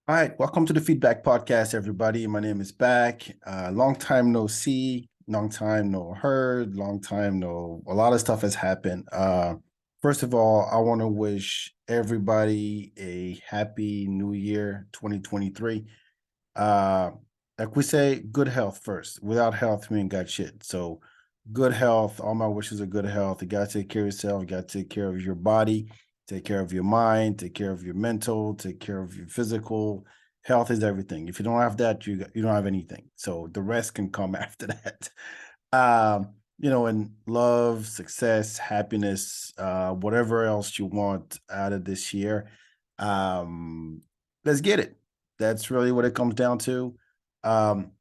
All right, welcome to the Feedback Podcast, everybody. My name is Bak. Long time no see, long time no heard, long time no. A lot of stuff has happened. First of all, I want to wish everybody a happy New Year, 2023. Uh, like we say, good health first. Without health, we ain't got shit. So, good health. All my wishes are good health. You gotta take care of yourself. You gotta take care of your body. Take care of your mind. Take care of your mental. Take care of your physical. Health is everything. If you don't have that, you don't have anything. So the rest can come after that. And love, success, happiness, whatever else you want out of this year. Um, let's get it. That's really what it comes down to. Um,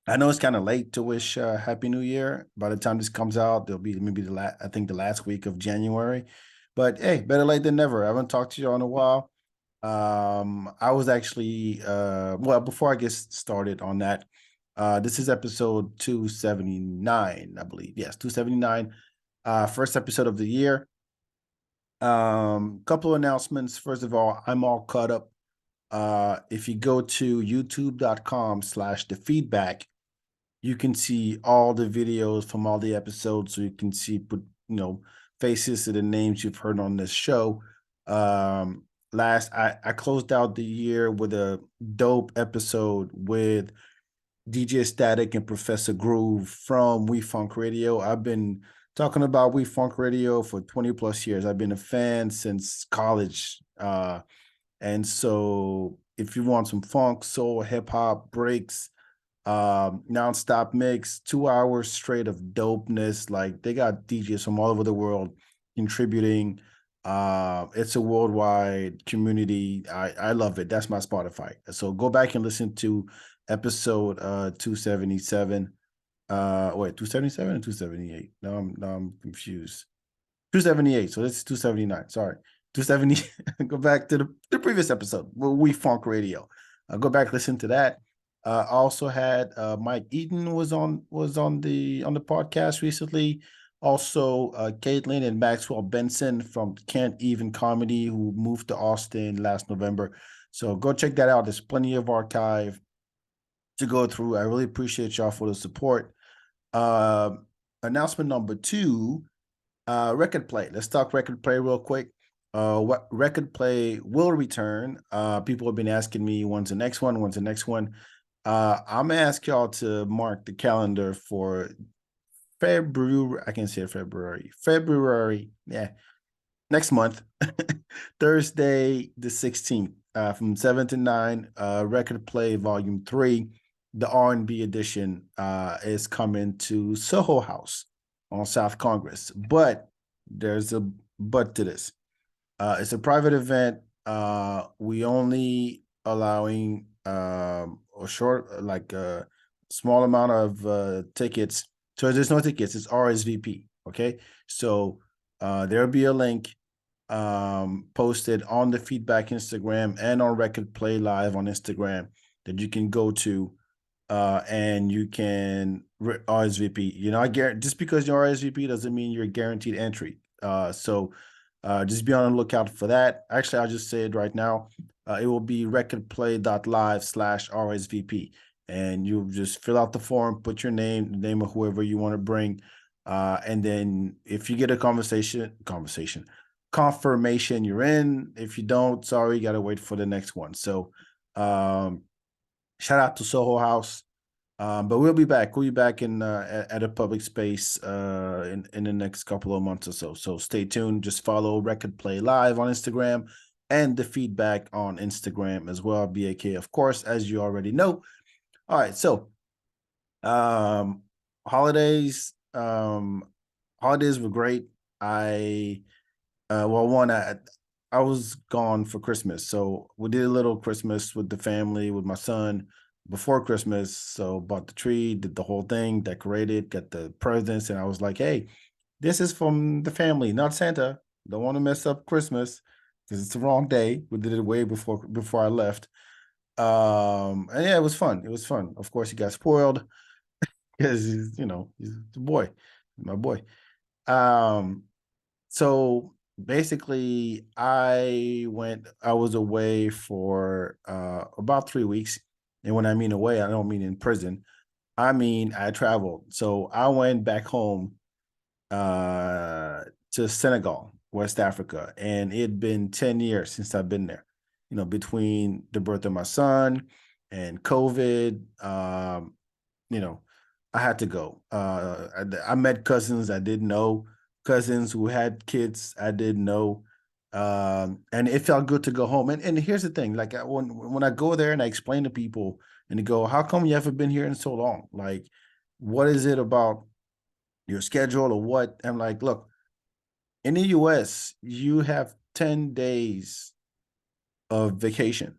I know it's kind of late to wish Happy New Year. By the time this comes out, there'll be maybe I think the last week of January. But hey, better late than never. I haven't talked to you in a while. I was actually well, before I get started on that, this is episode 279, I believe. Yes, 279. First episode of the year. Couple of announcements. First of all, I'm all caught up. If you go to youtube.com/the feedback, you can see all the videos from all the episodes, so you can see faces to the names you've heard on this show. Last I closed out the year with a dope episode with DJ Static and Professor Groove from We Funk Radio. I've been talking about We Funk Radio for 20 plus years. I've been a fan since college. And so if you want some funk, soul, hip hop, breaks, nonstop mix, 2 hours straight of dopeness. Like they got DJs from all over the world contributing. It's a worldwide community. I love it. That's my Spotify. So go back and listen to episode 277. Wait, 277 or 278? No, I'm confused. 278. So this is 279. Sorry. 270. Go back to the previous episode where We Funk Radio. Go back, listen to that. Also had Mike Eaton was on the podcast recently. Also, Caitlin and Maxwell Benson from Can't Even Comedy, who moved to Austin last November. So go check that out. There's plenty of archive to go through. I really appreciate y'all for the support. Uh, Announcement number two, record play. Let's talk record play real quick. What record play will return? People have been asking me when's the next one? When's the next one? I'm gonna ask y'all to mark the calendar for February. I can say February. February, yeah, next month, Thursday the 16th, from 7 to 9. Record Play Volume 3, the R&B edition, is coming to Soho House on South Congress. But there's a but to this. It's a private event. We only allowing a short, like a small amount of tickets. So there's no tickets. It's RSVP. Okay, so there'll be a link posted on the Feedback Instagram and on Record Play Live on Instagram that you can go to, and you can RSVP. I guarantee just because you RSVP doesn't mean you're guaranteed entry. So just be on the lookout for that. Actually, I'll just say it right now. It will be recordplay.live/RSVP. And you just fill out the form, put your name, the name of whoever you want to bring. And then if you get a confirmation, you're in. If you don't, sorry, you got to wait for the next one. So shout out to Soho House. But we'll be back. We'll be back at a public space in the next couple of months or so. So stay tuned. Just follow Record Play Live on Instagram and the Feedback on Instagram as well. BAK, of course, as you already know. All right, so holidays. Holidays were great. I was gone for Christmas, so we did a little Christmas with the family, with my son before Christmas. So bought the tree, did the whole thing, decorated, got the presents, and I was like, "Hey, this is from the family, not Santa. Don't want to mess up Christmas because it's the wrong day. We did it way before I left." And yeah, it was fun. It was fun. Of course, he got spoiled because he's the boy, my boy. Um, so basically I was away for about 3 weeks. And when I mean away, I don't mean in prison. I mean I traveled. So I went back home uh to Senegal, West Africa, and it'd been 10 years since I've been there. Between the birth of my son and COVID, you know, I had to go. I met cousins I didn't know, cousins who had kids I didn't know, and it felt good to go home. And here's the thing: like when I go there and I explain to people, and they go, "How come you haven't been here in so long? Like, what is it about your schedule or what?" I'm like, "Look, in the U.S., you have 10 days of vacation,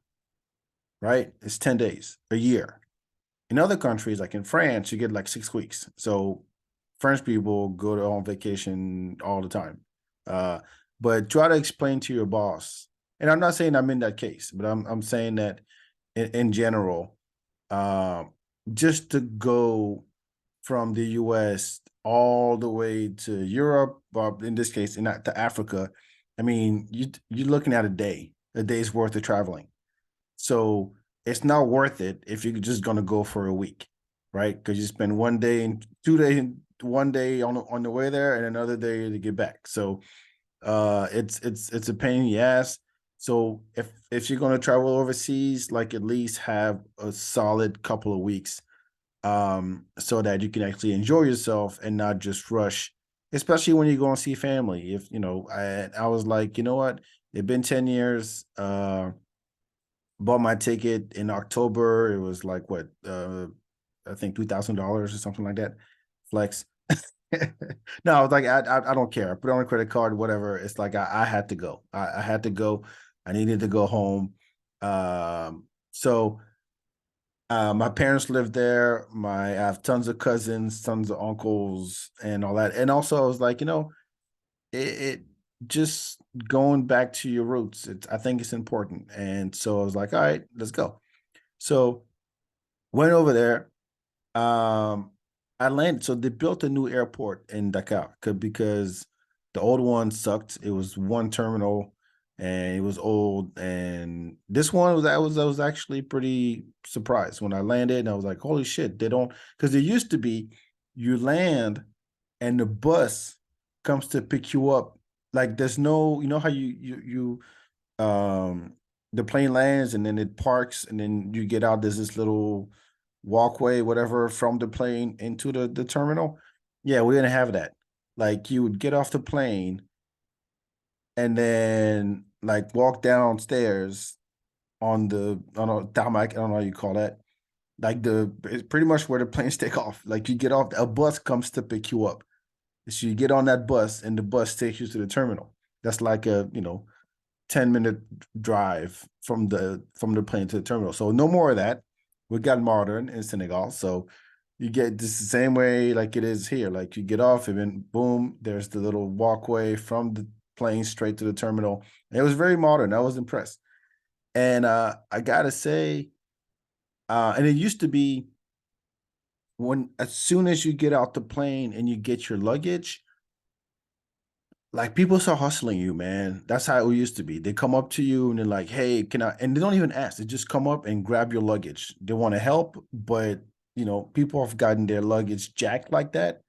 right? It's 10 days a year. In other countries, like in France, you get like 6 weeks. So French people go to on vacation all the time. Uh, but try to explain to your boss, and I'm not saying I'm in that case, but I'm saying that in general, uh, just to go from the US all the way to Europe, or in this case, in to Africa, I mean, you're looking at a day's worth of traveling. So it's not worth it if you're just gonna go for a week, right? Because you spend 1 day and 2 days, 1 day on the way there and another day to get back. So it's a pain in the ass. So if you're gonna travel overseas, like at least have a solid couple of weeks, so that you can actually enjoy yourself and not just rush, especially when you go and see family. If I was like, you know what, it's been 10 years. Bought my ticket in October. It was like what, I think $2,000 or something like that. Flex. No, I was like, I don't care. I put it on a credit card, whatever. It's like I had to go. I had to go. I needed to go home. So my parents live there. I have tons of cousins, tons of uncles, and all that. And also, I was like, it just going back to your roots. I think it's important. And so I was like, all right, let's go. So went over there. Um, I landed. So they built a new airport in Dakar because the old one sucked. It was one terminal and it was old. And this one I was actually pretty surprised when I landed. And I was like, holy shit, they don't, because there used to be you land and the bus comes to pick you up. Like there's no, how um the plane lands and then it parks and then you get out, there's this little walkway whatever from the plane into the terminal. Yeah, we didn't have that. Like you would get off the plane and then like walk downstairs on a tarmac, I don't know how you call that, like it's pretty much where the planes take off. Like you get off, a bus comes to pick you up, so you get on that bus and the bus takes you to the terminal. That's like a 10-minute drive from the plane to the terminal. So no more of that. We got modern in Senegal. So you get this the same way like it is here. Like you get off and then boom, there's the little walkway from the plane straight to the terminal. And it was very modern. I was impressed. And I gotta say, and it used to be when as soon as you get out the plane and you get your luggage, like people start hustling you, man. That's how it used to be. They come up to you and they're like, "Hey, can I?" And they don't even ask. They just come up and grab your luggage. They want to help, but people have gotten their luggage jacked like that.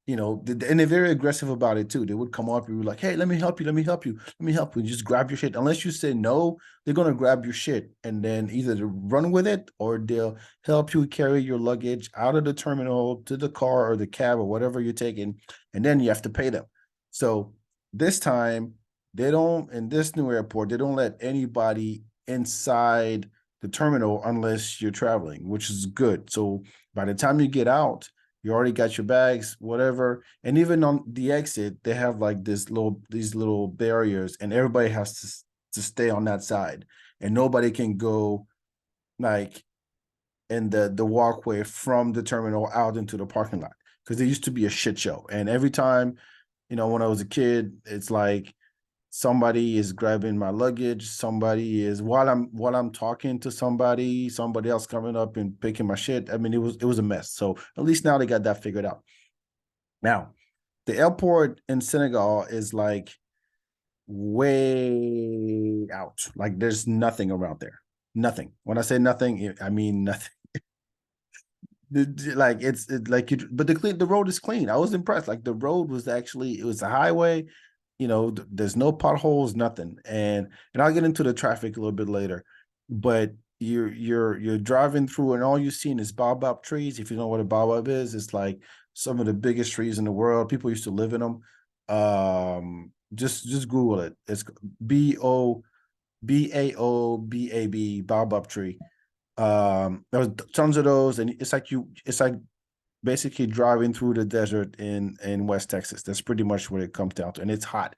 And they're very aggressive about it too. They would come up and be like, "Hey, let me help you. Let me help you. Let me help you." Just grab your shit. Unless you say no, they're gonna grab your shit and then either to run with it or they'll help you carry your luggage out of the terminal to the car or the cab or whatever you're taking, and then you have to pay them. So this time, they don't, in this new airport, they don't let anybody inside the terminal unless you're traveling, which is good. So by the time you get out, you already got your bags, whatever. And even on the exit, they have like these little barriers, and everybody has to stay on that side. And nobody can go like in the walkway from the terminal out into the parking lot. Because there used to be a shit show. And every time, when I was a kid, it's like somebody is grabbing my luggage. Somebody is while I'm talking to somebody else coming up and picking my shit. I mean, it was a mess. So at least now they got that figured out. Now, the airport in Senegal is like way out. Like there's nothing around there. Nothing. When I say nothing, I mean nothing. Like like you, but the road is clean. I was impressed. Like the road was actually, it was a highway. There's no potholes, nothing. And I'll get into the traffic a little bit later. But you're driving through, and all you've seen is baobab trees. If you know what a baobab is, it's like some of the biggest trees in the world. People used to live in them. Just Google it. It's Baobab, baobab tree. There was tons of those, and it's like basically driving through the desert in West Texas. That's pretty much what it comes down to. And it's hot.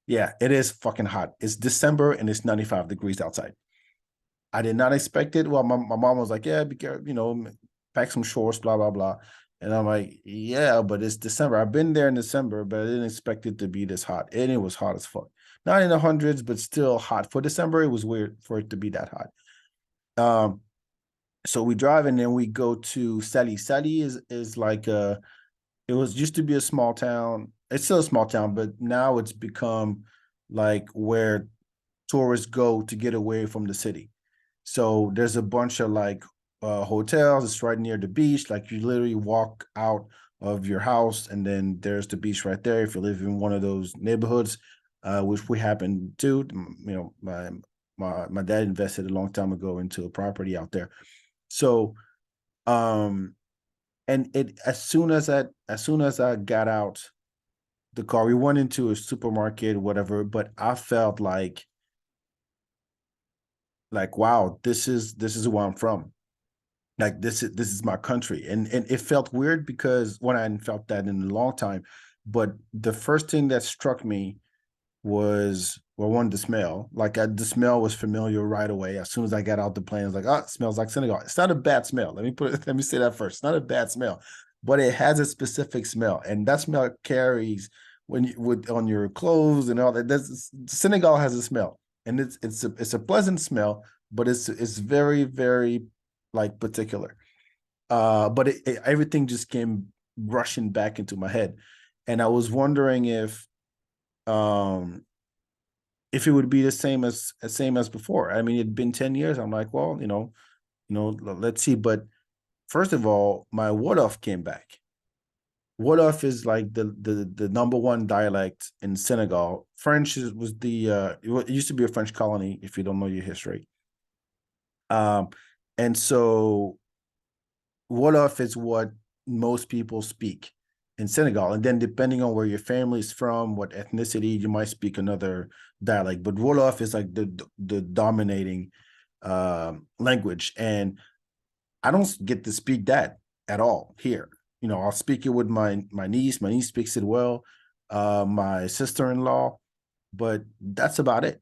Yeah, it is fucking hot. It's December and it's 95 degrees outside. I did not expect it. Well, my mom was like, yeah, be careful, pack some shorts, blah, blah, blah. And I'm like, yeah, but it's December. I've been there in December, but I didn't expect it to be this hot. And it was hot as fuck. Not in the hundreds, but still hot. For December, it was weird for it to be that hot. So we drive and then we go to Sally. Sally is like it was used to be a small town. It's still a small town, but now it's become like where tourists go to get away from the city. So there's a bunch of like hotels. It's right near the beach. Like you literally walk out of your house and then there's the beach right there. If you live in one of those neighborhoods, which we happen to, my dad invested a long time ago into a property out there. So and it as soon as I got out the car, we went into a supermarket, whatever, but I felt like wow, this is where I'm from. Like this is my country. And it felt weird because I hadn't felt that in a long time. But the first thing that struck me was, well, one, the smell. Like the smell was familiar right away. As soon as I got out the plane, I was like, oh, it smells like Senegal. It's not a bad smell. Let me say that first. It's not a bad smell, but it has a specific smell, and that smell carries when you would on your clothes and all that. Senegal has a smell, and it's a pleasant smell, but it's very, very like particular. But everything just came rushing back into my head, and I was wondering um if it would be the same as before. I mean, it'd been 10 years. I'm like, well, let's see. But first of all, my Wolof came back. Wolof is like the number one dialect in Senegal. French was it used to be a French colony, if you don't know your history. Um, and so Wolof is what most people speak in Senegal. And then depending on where your family is from, what ethnicity, you might speak another dialect. But Wolof is like the dominating language. And I don't get to speak that at all here. I'll speak it with my niece. My niece speaks it well. My sister-in-law, but that's about it.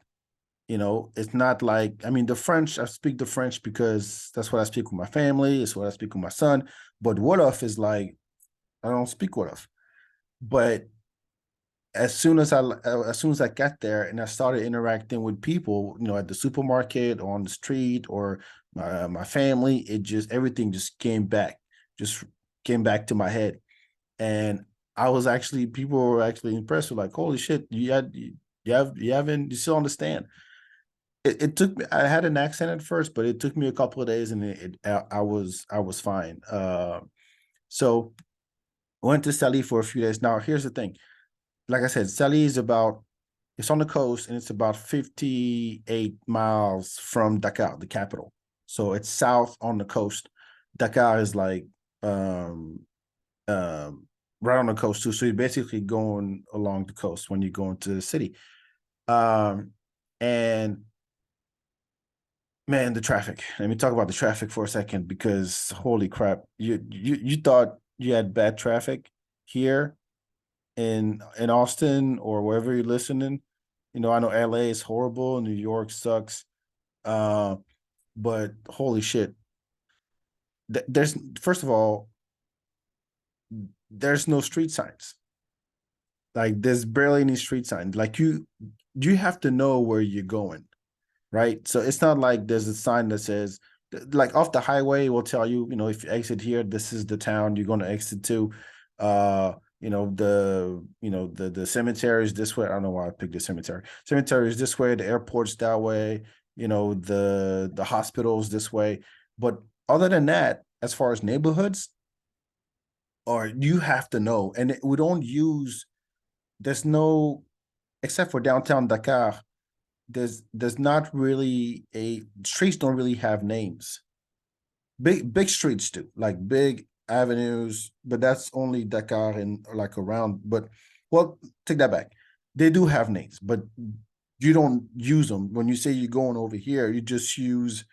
It's not like, I mean, the French, I speak the French because that's what I speak with my family. It's what I speak with my son. But Wolof is like, I don't speak Wolof. But as soon as I got there and I started interacting with people, at the supermarket, on the street, or my family, everything just came back to my head. And people were actually impressed with like, holy shit, you still understand. It took me. I had an accent at first, but it took me a couple of days, and I was fine. So I went to Sali for a few days. Now, here's the thing. Like I said, Sali it's on the coast, and it's about 58 miles from Dakar, the capital. So it's south on the coast. Dakar is like um, right on the coast too. So you're basically going along the coast when you go into the city. And man, the traffic. Let me talk about the traffic for a second, because holy crap, you thought you had bad traffic here in Austin or wherever you're listening. I know LA is horrible, New York sucks. Uh, but holy shit. There's First of all, there's no street signs. Like there's barely any street signs. Like you have to know where you're going, right? So it's not like there's a sign that says, like, off the highway will tell you, if you exit here, this is the town you're going to exit to. the cemetery is this way. I don't know why I picked the cemetery. Cemetery is this way, the airport's that way, the hospitals this way. But other than that, as far as neighborhoods, or you have to know, and we don't use, there's no, except for downtown Dakar, there's not really a streets don't really have names. Big streets do, like big avenues, but that's only Dakar and like around. But well, take that back. They do have names, but you don't use them. When you say you're going over here, you just use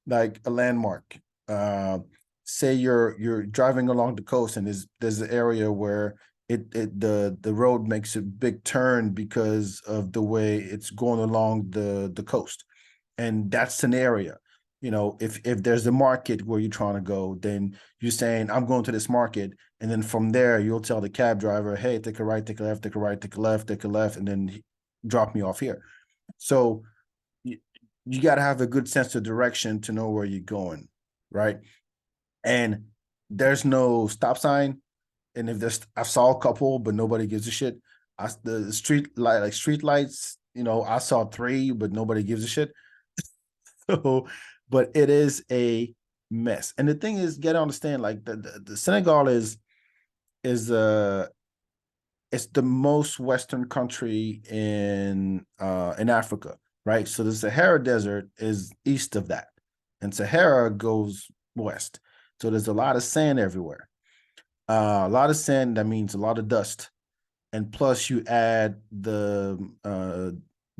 like a landmark. Uh, Say you're driving along the coast and there's an area where the road makes a big turn because of the way it's going along the coast, and that's an area. If there's a market where you're trying to go, then you're saying I'm going to this market, and then from there you'll tell the cab driver, hey, take a right, take a left, take a right, take a left, take a left, and then drop me off here. So you got to have a good sense of direction to know where you're going, right? And there's no stop sign. And if there's, I saw a couple, but nobody gives a shit. The street light, like street lights, I saw three, but nobody gives a shit. So, but it is a mess. And the thing is, get to understand, like the Senegal is it's the most western country in Africa, right? So the Sahara Desert is east of that, and Sahara goes west. So there's a lot of sand everywhere. A lot of sand, that means a lot of dust, and plus you add the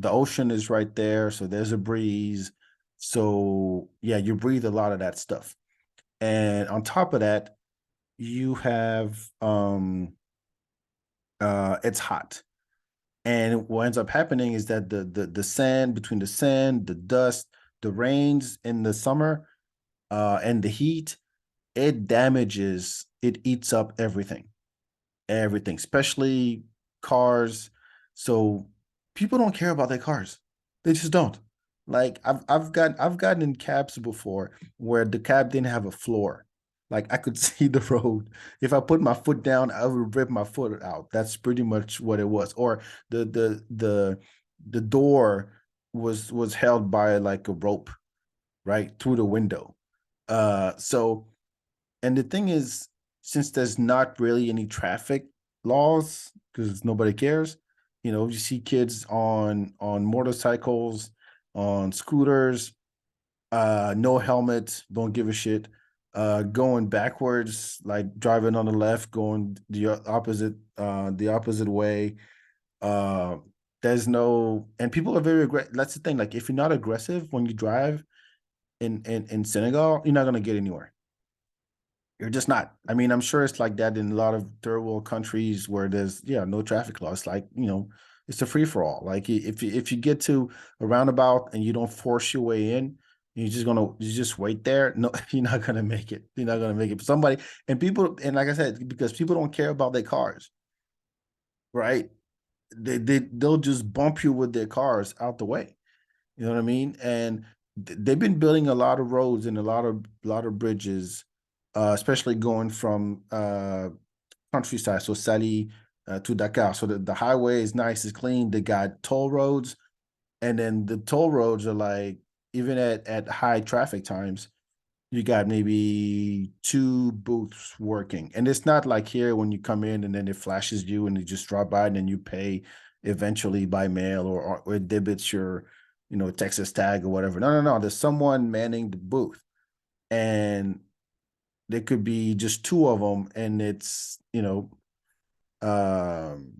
ocean is right there, so there's a breeze. So yeah, you breathe a lot of that stuff, and on top of that, you have it's hot. And what ends up happening is that the sand, between the sand, the dust, the rains in the summer, and the heat, it eats up everything, especially cars. So people don't care about their cars. They just don't. Like I've gotten in cabs before where the cab didn't have a floor. Like I could see the road. If I put my foot down, I would rip my foot out. That's pretty much what it was. Or the door was held by like a rope right through the window. So, and the thing is, since there's not really any traffic laws because nobody cares, you see kids on motorcycles, on scooters, no helmets, don't give a shit, going backwards, like driving on the left, going the opposite way. Uh, there's no, and people are very aggressive. That's the thing. Like, if you're not aggressive when you drive in Senegal, you're not gonna get anywhere. You're just not. I mean, I'm sure it's like that in a lot of third world countries where there's no traffic laws. Like, it's a free for all. Like if you get to a roundabout and you don't force your way in, you just wait there. No, you're not gonna make it. You're not gonna make it. Somebody, and people, and like I said, because people don't care about their cars, right? They'll just bump you with their cars out the way. You know what I mean? And they've been building a lot of roads and a lot of bridges, especially going from countryside, so Sali to Dakar. So the highway is nice, it's clean. They got toll roads, and then the toll roads are like, even at high traffic times, you got maybe two booths working. And it's not like here when you come in and then it flashes you and you just drop by and then you pay eventually by mail, or it debits your, Texas tag or whatever. No, no, no. There's someone manning the booth. And there could be just two of them, and um,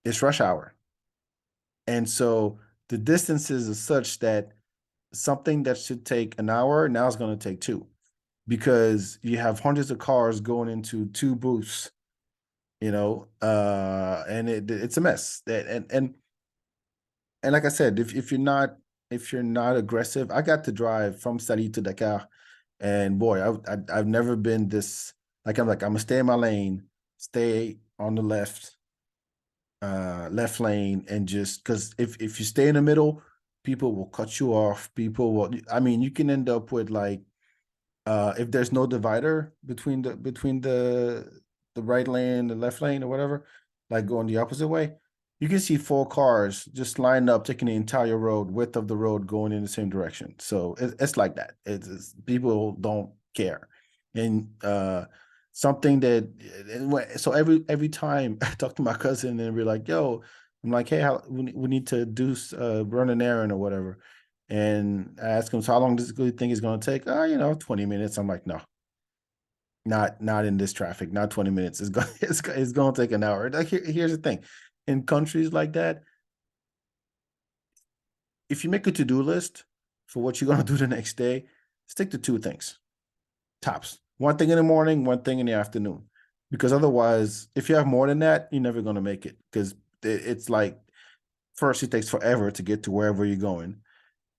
it's rush hour. And so the distances are such that something that should take an hour now is going to take two, because you have hundreds of cars going into two booths, and it's a mess. And like I said, if you're not aggressive, I got to drive from Sali to Dakar, and boy, I've never been this. I'm gonna stay in my lane, stay on the left lane, and just because if you stay in the middle, people will cut you off. People will. I mean, you can end up with like if there's no divider between the the right lane, the left lane, or whatever, like going the opposite way, you can see four cars just lined up, taking the entire road, width of the road, going in the same direction. So it's like that. People don't care, and something that so every time I talk to my cousin and we're like, "Yo," I'm like, "Hey, we need to do run an errand or whatever," and I ask him, "So how long does you think it's going to take?" Oh, 20 minutes. I'm like, "No, not in this traffic. Not 20 minutes. It's going it's going to take an hour." Like here's the thing, in countries like that, if you make a to-do list for what you're going to do the next day, stick to two things tops. One thing in the morning, one thing in the afternoon. Because otherwise, if you have more than that, you're never going to make it. Because it's like, first, it takes forever to get to wherever you're going.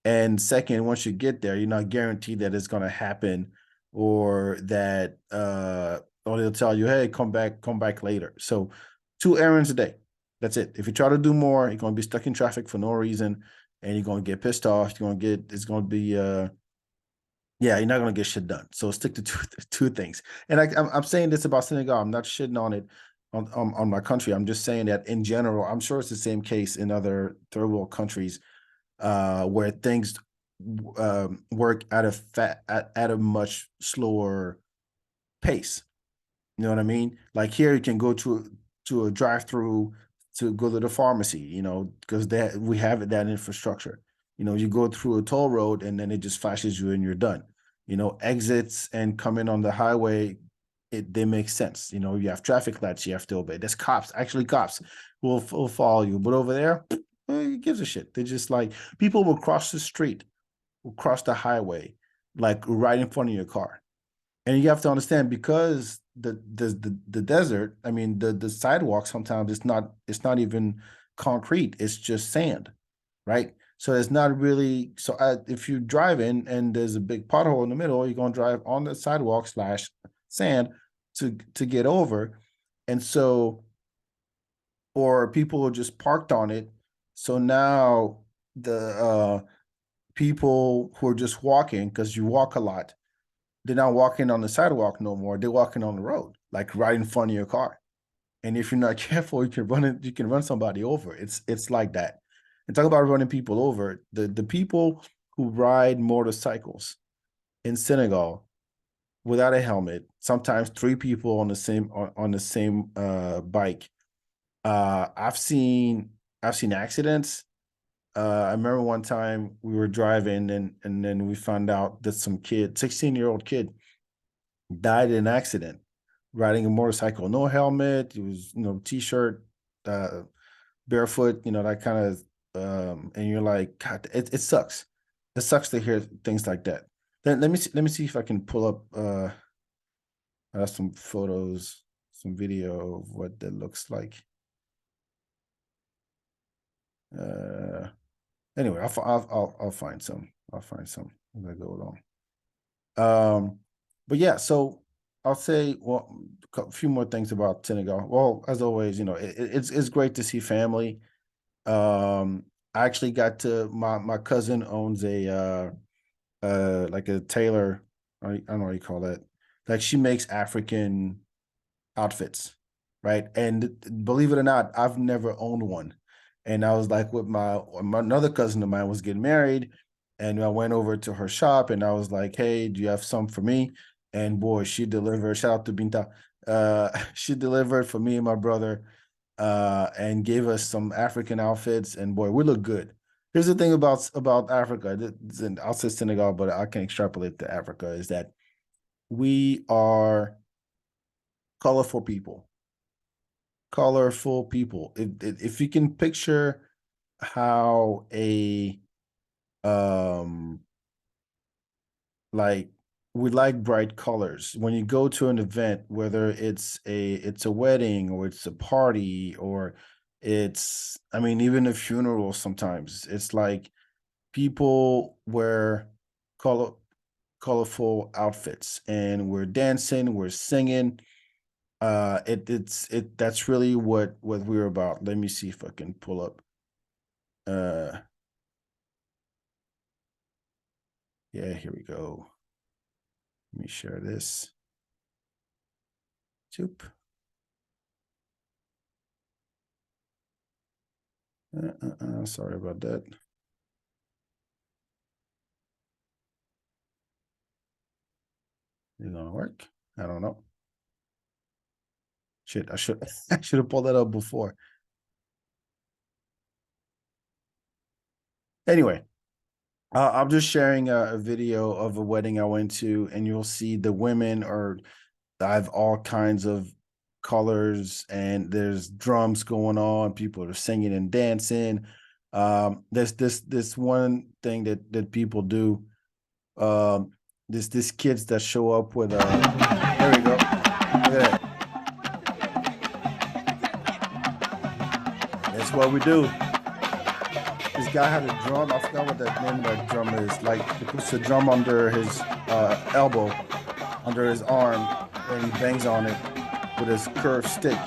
And second, once you get there, you're not guaranteed that it's going to happen, or that, or they'll tell you, hey, come back later. So 2 errands a day. That's it. If you try to do more, you're going to be stuck in traffic for no reason, and you're going to get pissed off. It's going to be, yeah, you're not gonna get shit done. So stick to two things. And I'm saying this about Senegal. I'm not shitting on it on my country. I'm just saying that in general, I'm sure it's the same case in other third world countries, where things work at a much slower pace. You know what I mean? Like here, you can go to a drive-through to go to the pharmacy. Because that we have that infrastructure. You go through a toll road and then it just flashes you and you're done. Exits and coming on the highway, they make sense. You have traffic lights you have to obey. There's cops, actually cops will follow you. But over there, who gives a shit? They just like people will cross the street, will cross the highway, like right in front of your car. And you have to understand, because the desert, I mean the sidewalk, sometimes it's not even concrete, it's just sand, right? So it's not really, so if you drive in and there's a big pothole in the middle, you're going to drive on the sidewalk slash sand to get over. And so, or people are just parked on it. So now the people who are just walking, because you walk a lot, they're not walking on the sidewalk no more. They're walking on the road, like right in front of your car. And if you're not careful, you can run somebody over. It's like that. And talk about running people over. The people who ride motorcycles in Senegal without a helmet, sometimes three people on the same bike. I've seen accidents. I remember one time we were driving, and then we found out that some kid, 16-year-old kid, died in an accident riding a motorcycle. No helmet. It was, t-shirt, uh, barefoot, that kind of, and you're like, God, it sucks. It sucks to hear things like that. Then let me see if I can pull up some photos, some video of what that looks like. Uh, anyway, I'll find some. I'll find some as I go along. But yeah, so I'll say, well, a few more things about Senegal. Well, as always, it's great to see family. I actually got to my cousin owns a like a tailor. I don't know what you call that. Like she makes African outfits, right? And believe it or not, I've never owned one. And I was like, with my another cousin of mine was getting married, and I went over to her shop, and I was like, "Hey, do you have some for me?" And boy, she delivered. Shout out to Binta. She delivered for me and my brother, and gave us some African outfits. And boy, we look good. Here's the thing about Africa. I'll say Senegal, but I can extrapolate to Africa. Is that we are colorful people. Colorful people. If you can picture how a um like we like bright colors. When you go to an event, whether it's a wedding, or it's a party, or it's, I mean, even a funeral, sometimes it's like people wear color colorful outfits, and we're dancing, we're singing. That's really what we're about. Let me see if I can pull up. Uh, yeah, here we go. Let me share this. Choop. Sorry about that. Is it gonna work? I don't know. Shit, I should I should have pulled that up before. Anyway, I'm just sharing a video of a wedding I went to, and you'll see the women are I have all kinds of colors, and there's drums going on. People are singing and dancing. There's this one thing that people do. Um, this kids that show up with there we go. Look at that. That's what we do. This guy had a drum. I forgot what that name of that drum is. Like he puts the drum under his elbow, under his arm, and he bangs on it with his curved stick.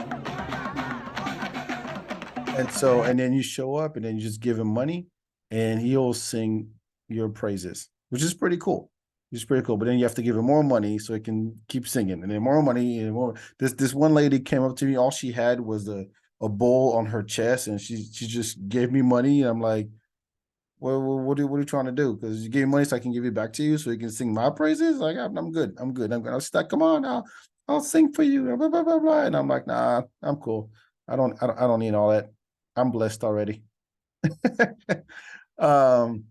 And then you show up, and then you just give him money, and he'll sing your praises, which is pretty cool. It's pretty cool. But then you have to give him more money so he can keep singing, and then more money and more. This one lady came up to me. All she had was a bowl on her chest, and she just gave me money. And I'm like, well, what are you trying to do? Because you gave me money so I can give it back to you so you can sing my praises. Like I'm good. I'm good. I'm good. I was like, come on, I'll sing for you. Blah, blah, blah, blah. And I'm like, nah, I'm cool. I don't need all that. I'm blessed already. um,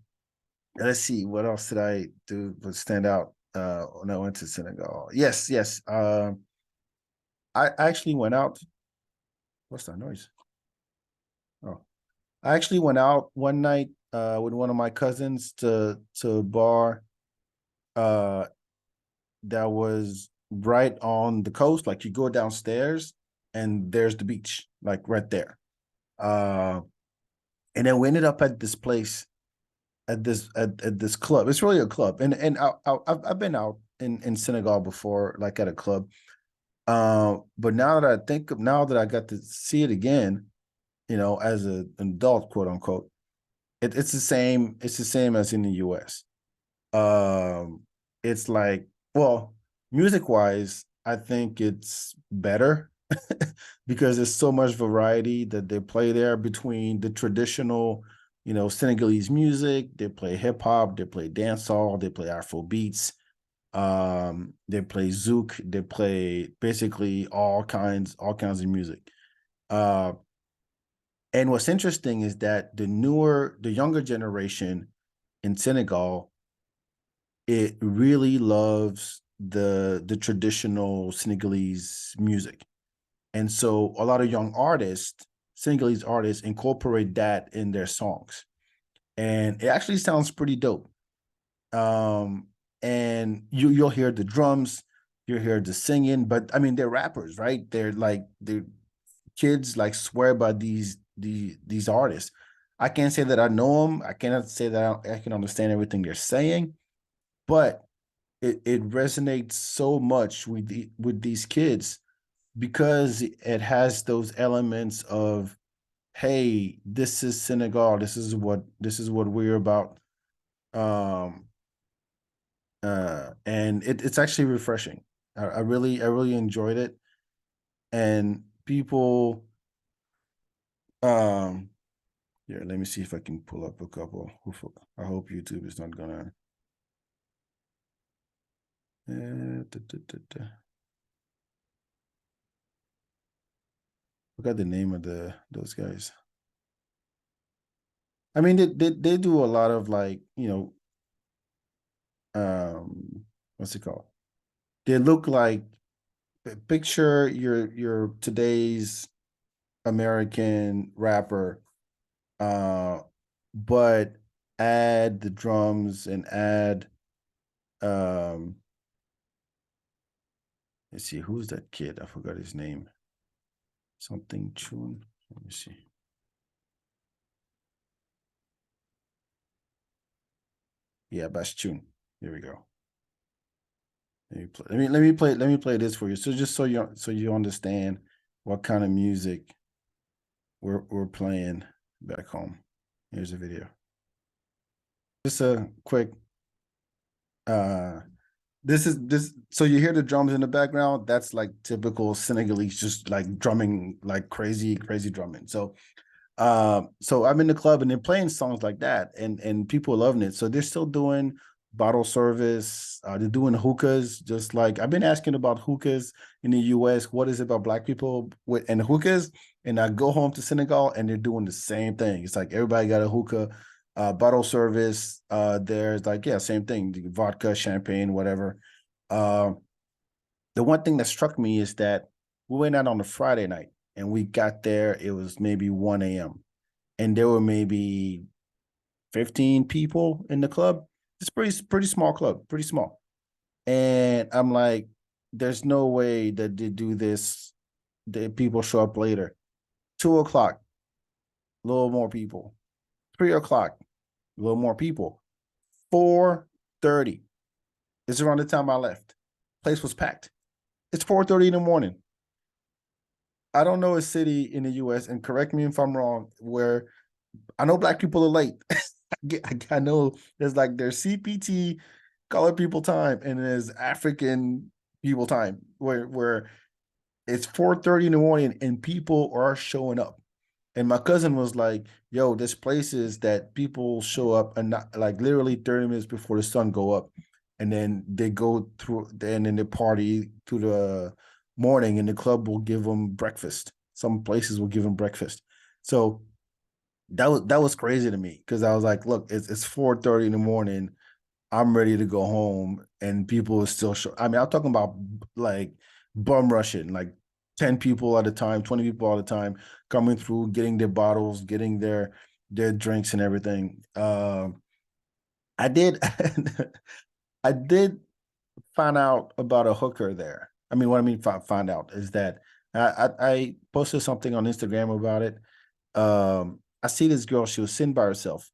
let's see, what else did I do would stand out when I went to Senegal? Yes, yes. I actually went out. What's that noise? Oh, I actually went out one night with one of my cousins to a bar uh that was right on the coast. Like you go downstairs and there's the beach, like right there. Uh, and then we ended up at this place at this club. It's really a club, and I've been out in Senegal before, like at a club. But now that I got to see it again, as an adult, quote unquote, it's the same. It's the same as in the U.S. Um, it's like, well, music wise, I think it's better because there's so much variety that they play there between the traditional, Senegalese music. They play hip hop, they play dancehall, they play Afro beats, they play zouk, they play basically all kinds of music. Uh, and what's interesting is that the younger generation in Senegal, it really loves the traditional Senegalese music. And so a lot of young artists, Senegalese artists, incorporate that in their songs. And it actually sounds pretty dope. Um, and you'll hear the drums, you'll hear the singing, but I mean they're rappers, right? They're kids like swear by these artists. I can't say that I know them. I cannot say that I can understand everything they're saying, but it resonates so much with these kids because it has those elements of, hey, this is Senegal, this is what we're about. um and it's actually refreshing. I really enjoyed it. And people, um yeah, let me see if I can pull up a couple. I hope YouTube is not gonna da, da, da, da. Forgot the name of those guys. I mean, they do a lot of, like, what's it called? They look like, picture your today's American rapper, uh, but add the drums and add, um let's see, who's that kid? I forgot his name. Something Chun. Let me see. Yeah, Chun. Here we go. Let me play this for you. So just so you understand what kind of music we're playing back home. Here's a video. Just a quick this so you hear the drums in the background. That's like typical Senegalese, just like drumming, like crazy drumming. So So I'm in the club and they're playing songs like that, and people are loving it. So they're still doing bottle service. They're doing hookahs, just like I've been asking about hookahs in the U.S. What is it about black people with and hookahs? And I go home to Senegal and they're doing the same thing. It's like everybody got a hookah, bottle service. There's like yeah, same thing, vodka, champagne, whatever. Uh, the one thing that struck me is that we went out on a Friday night and we got there. It was maybe 1 a.m. and there were maybe 15 people in the club. It's pretty small club, pretty small. And I'm like, there's no way that they do this. That people show up later. 2 o'clock, a little more people. 3 o'clock, a little more people. 4:30 is around the time I left. Place was packed. It's 4:30 in the morning. I don't know a city in the US, and correct me if I'm wrong, where I know black people are late. I know there's CPT colored people time and there's African people time where it's 4:30 in the morning and people are showing up. And my cousin was like, yo, there's places that people show up and not like literally 30 minutes before the sun go up. And then they go through then in the party to the morning and the club will give them breakfast. Some places will give them breakfast. So that was crazy to me because I was like, look, it's 4:30 in the morning. I'm ready to go home, and people are still show. I mean, I'm talking about like bum rushing, like 10 people at a time, 20 people all the time, coming through, getting their bottles, getting their drinks and everything. I did I did find out about a hooker there. I mean, what I mean find out is that I posted something on Instagram about it. I see this girl. She was sitting by herself.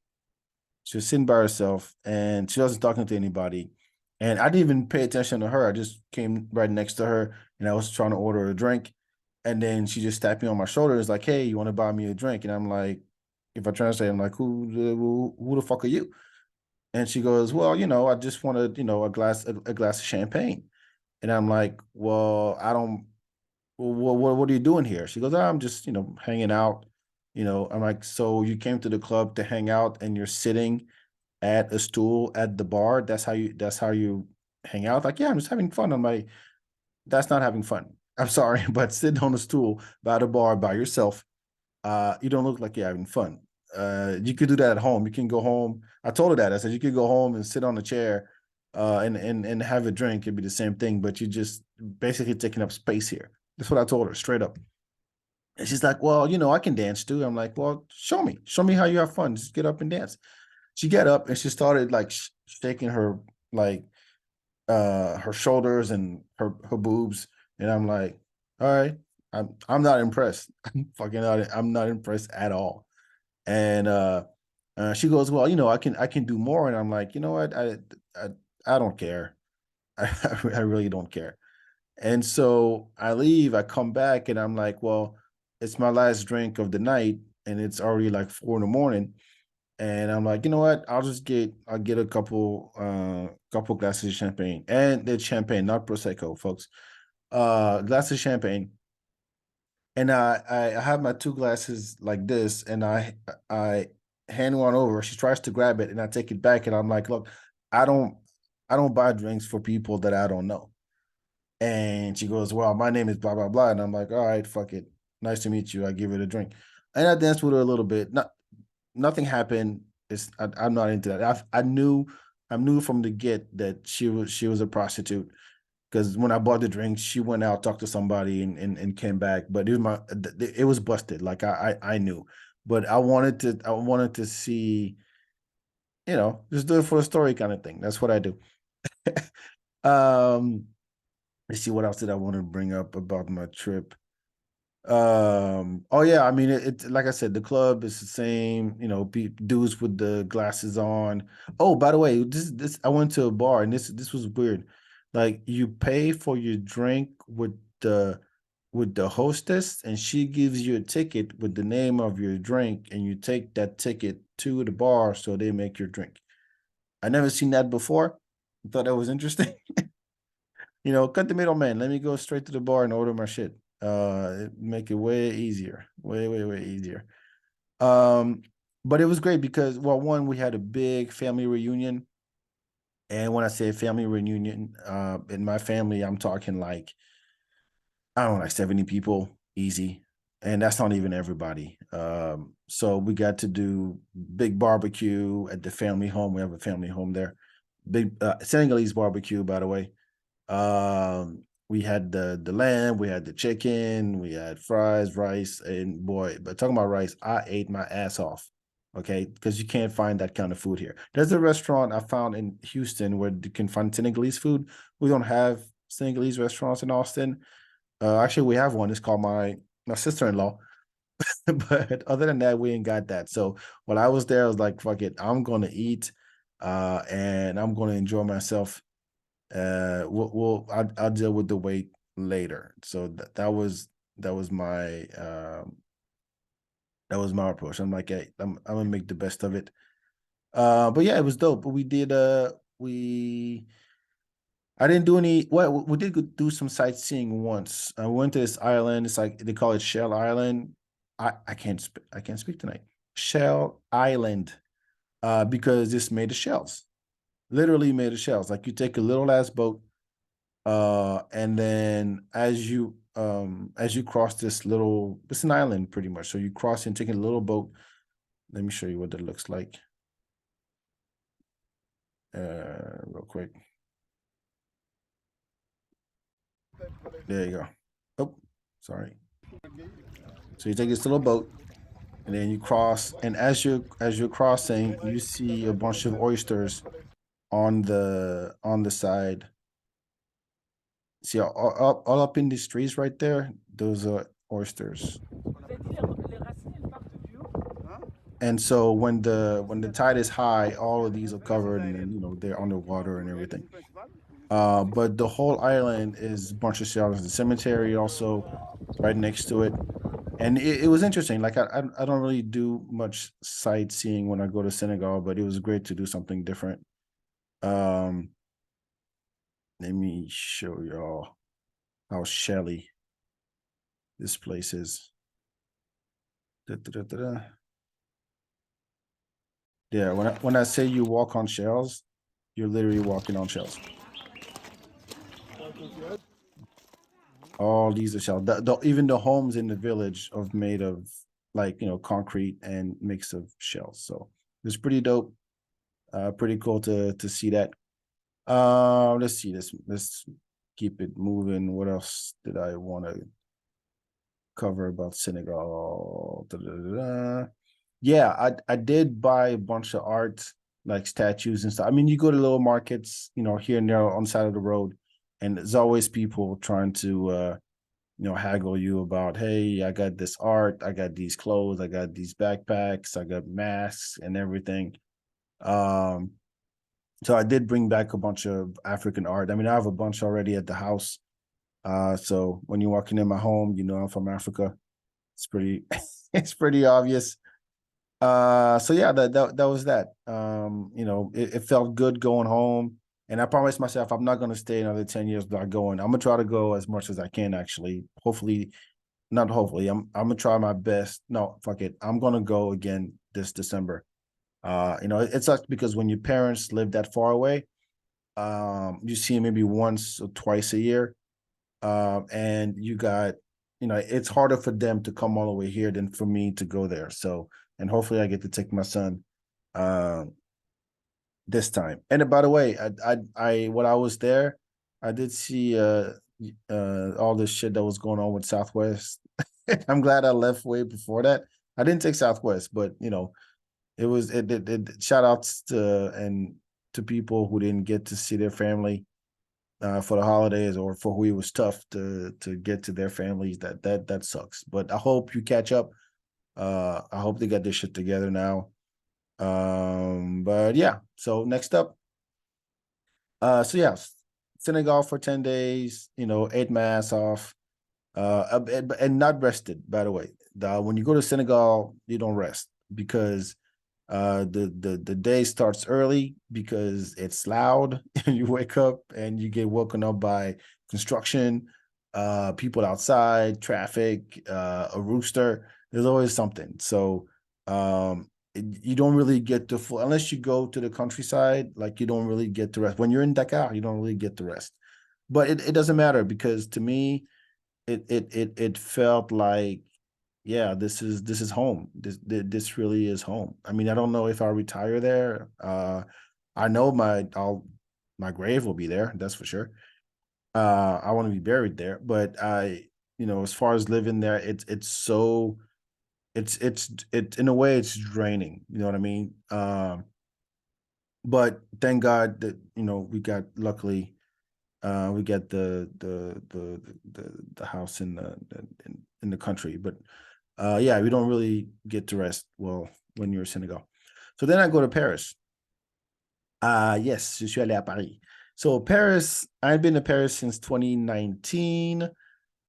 She was sitting by herself, and she wasn't talking to anybody. And I didn't even pay attention to her. I just came right next to her, and I was trying to order a drink. And then she just tapped me on my shoulder. It's like, "Hey, you want to buy me a drink?" And I'm like, if I translate, I'm like, "Who the fuck are you?" And she goes, "Well, I just wanted, a glass of champagne." And I'm like, "Well, I don't. What are you doing here?" She goes, "Oh, I'm just, hanging out." I'm like, "So you came to the club to hang out, and you're sitting at a stool at the bar? That's how you hang out?" Like, "Yeah, I'm just having fun." I'm like, "That's not having fun. I'm sorry, but sitting on a stool by the bar by yourself, you don't look like you're having fun. You could do that at home. You can go home." I told her that. I said, "You could go home and sit on a chair, and have a drink. It'd be the same thing, but you just basically taking up space here." That's what I told her straight up. And she's like, "Well, I can dance too." I'm like, "Well, show me how you have fun. Just get up and dance." She got up and she started like shaking her like her shoulders and her boobs, and I'm like, "All right, I'm not impressed. I'm not impressed at all." And she goes, "Well, I can do more." And I'm like, "You know what? I, I don't care. I really don't care." And so I leave. I come back, and I'm like, "Well, it's my last drink of the night, and it's already like 4 in the morning." And I'm like, "You know what? I'll get a couple glasses of champagne." And it's champagne, not prosecco, folks. Glass of champagne. And I have my two glasses like this, and I hand one over. She tries to grab it, and I take it back, and I'm like, "Look, I don't I don't buy drinks for people that I don't know." And she goes, "Well, my name is blah blah blah." And I'm like, "All right, fuck it. Nice to meet you." I give her the drink. And I danced with her a little bit. Nothing happened. I'm not into that. I knew from the get that she was a prostitute because when I bought the drink, she went out, talked to somebody, and came back. But it was busted. Like I knew, but I wanted to see, just do it for the story kind of thing. That's what I do. um, let's see what else did I want to bring up about my trip. Oh yeah, I mean like I said, the club is the same, dudes with the glasses on. Oh, by the way, this I went to a bar and this was weird. Like you pay for your drink with the hostess, and she gives you a ticket with the name of your drink, and you take that ticket to the bar so they make your drink. I never seen that before. I thought that was interesting. Cut the middleman. Let me go straight to the bar and order my shit. Make it way easier. Way, way, way easier. Um, but it was great because, well, one, we had a big family reunion. And when I say family reunion, in my family, I'm talking like, I don't know, like 70 people, easy. And that's not even everybody. So we got to do big barbecue at the family home. We have a family home there. Big Senegalese barbecue, by the way. We had the lamb, we had the chicken, we had fries, rice, and boy, but talking about rice, I ate my ass off. Okay, because you can't find that kind of food here. There's a restaurant I found in Houston where you can find Senegalese food. We don't have Senegalese restaurants in Austin. Actually, we have one. It's called my sister-in-law. But other than that, we ain't got that. So when I was there, I was like, fuck it, I'm gonna eat, and I'm gonna enjoy myself. I'll deal with the weight later. So that was my approach. I'm like, hey, I'm gonna make the best of it. But yeah, it was dope. But we did we I didn't do any. Well, we did do some sightseeing once. I went to this island. It's like they call it Shell Island. I can't speak tonight. Shell Island, because it's made of shells. Literally made of shells. Like you take a little ass boat, and then as you cross this little, it's an island pretty much. So you cross and take a little boat. Let me show you what that looks like, real quick. There you go. Oh, sorry. So you take this little boat, and then you cross. And as you're crossing, you see a bunch of oysters on the side. See all up in these trees right there. Those are oysters. And so when the tide is high, all of these are covered, and then they're underwater and everything. But the whole island is a bunch of shells. The cemetery also right next to it. And it was interesting. Like I don't really do much sightseeing when I go to Senegal, but it was great to do something different. Um, Let me show y'all how shelly this place is. Da, da, da, da, da. Yeah, when I say you walk on shells, you're literally walking on shells. All these are shells. Even the homes in the village are made of like concrete and mix of shells. So it's pretty dope. Pretty cool to see that. Let's see this. Let's keep it moving. What else did I want to cover about Senegal? Da, da, da, da. Yeah, I did buy a bunch of art, like statues and stuff. I mean, you go to little markets, here and there on the side of the road, and there's always people trying to haggle you about, hey, I got this art, I got these clothes, I got these backpacks, I got masks and everything. Um, so I did bring back a bunch of African art. I mean, I have a bunch already at the house. So when you're walking in my home, I'm from Africa. It's pretty it's pretty obvious. So yeah, that was that. It felt good going home. And I promised myself I'm not gonna stay another 10 years without going. I'm gonna try to go as much as I can actually. Hopefully, not hopefully. I'm gonna try my best. No, fuck it. I'm gonna go again this December. It sucks because when your parents live that far away, you see them maybe once or twice a year. And you got, it's harder for them to come all the way here than for me to go there. So, and hopefully I get to take my son uh, this time. And by the way, when I was there, I did see all this shit that was going on with Southwest. I'm glad I left way before that. I didn't take Southwest, but shout outs to people who didn't get to see their family for the holidays, or for who it was tough to get to their families. That sucks. But I hope you catch up. I hope they got this shit together now. But yeah. So next up, so yeah, Senegal for 10 days. Ate my ass off. And not rested. By the way, when you go to Senegal, you don't rest because the day starts early because it's loud and you wake up and you get woken up by construction, people outside, traffic, a rooster. There's always something. So You don't really get the full unless you go to the countryside. Like you don't really get the rest. When you're in Dakar, you don't really get the rest. But it doesn't matter because to me, it felt like, yeah, this is home. This really is home. I mean, I don't know if I'll retire there. I know my grave will be there. That's for sure. I want to be buried there, but as far as living there, it's so it's in a way it's draining. You know what I mean? But thank God that we got luckily we got the house in the country, but yeah, we don't really get to rest well when you're in Senegal. So then I go to Paris. Yes, je suis allé à Paris. So Paris, I've been to Paris since 2019.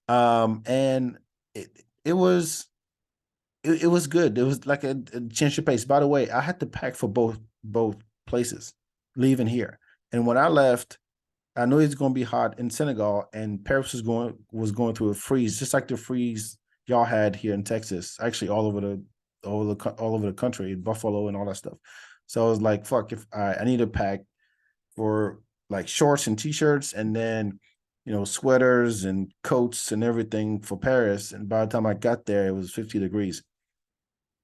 And it it was it was good. It was like a change of pace. By the way, I had to pack for both places, leaving here. And when I left, I knew it's going to be hot in Senegal, and Paris was going through a freeze, just like the freeze y'all had here in Texas. Actually, all over the country, Buffalo and all that stuff. So I was like, fuck, if I need to pack for like shorts and t-shirts, and then sweaters and coats and everything for Paris. And by the time I got there, it was 50 degrees.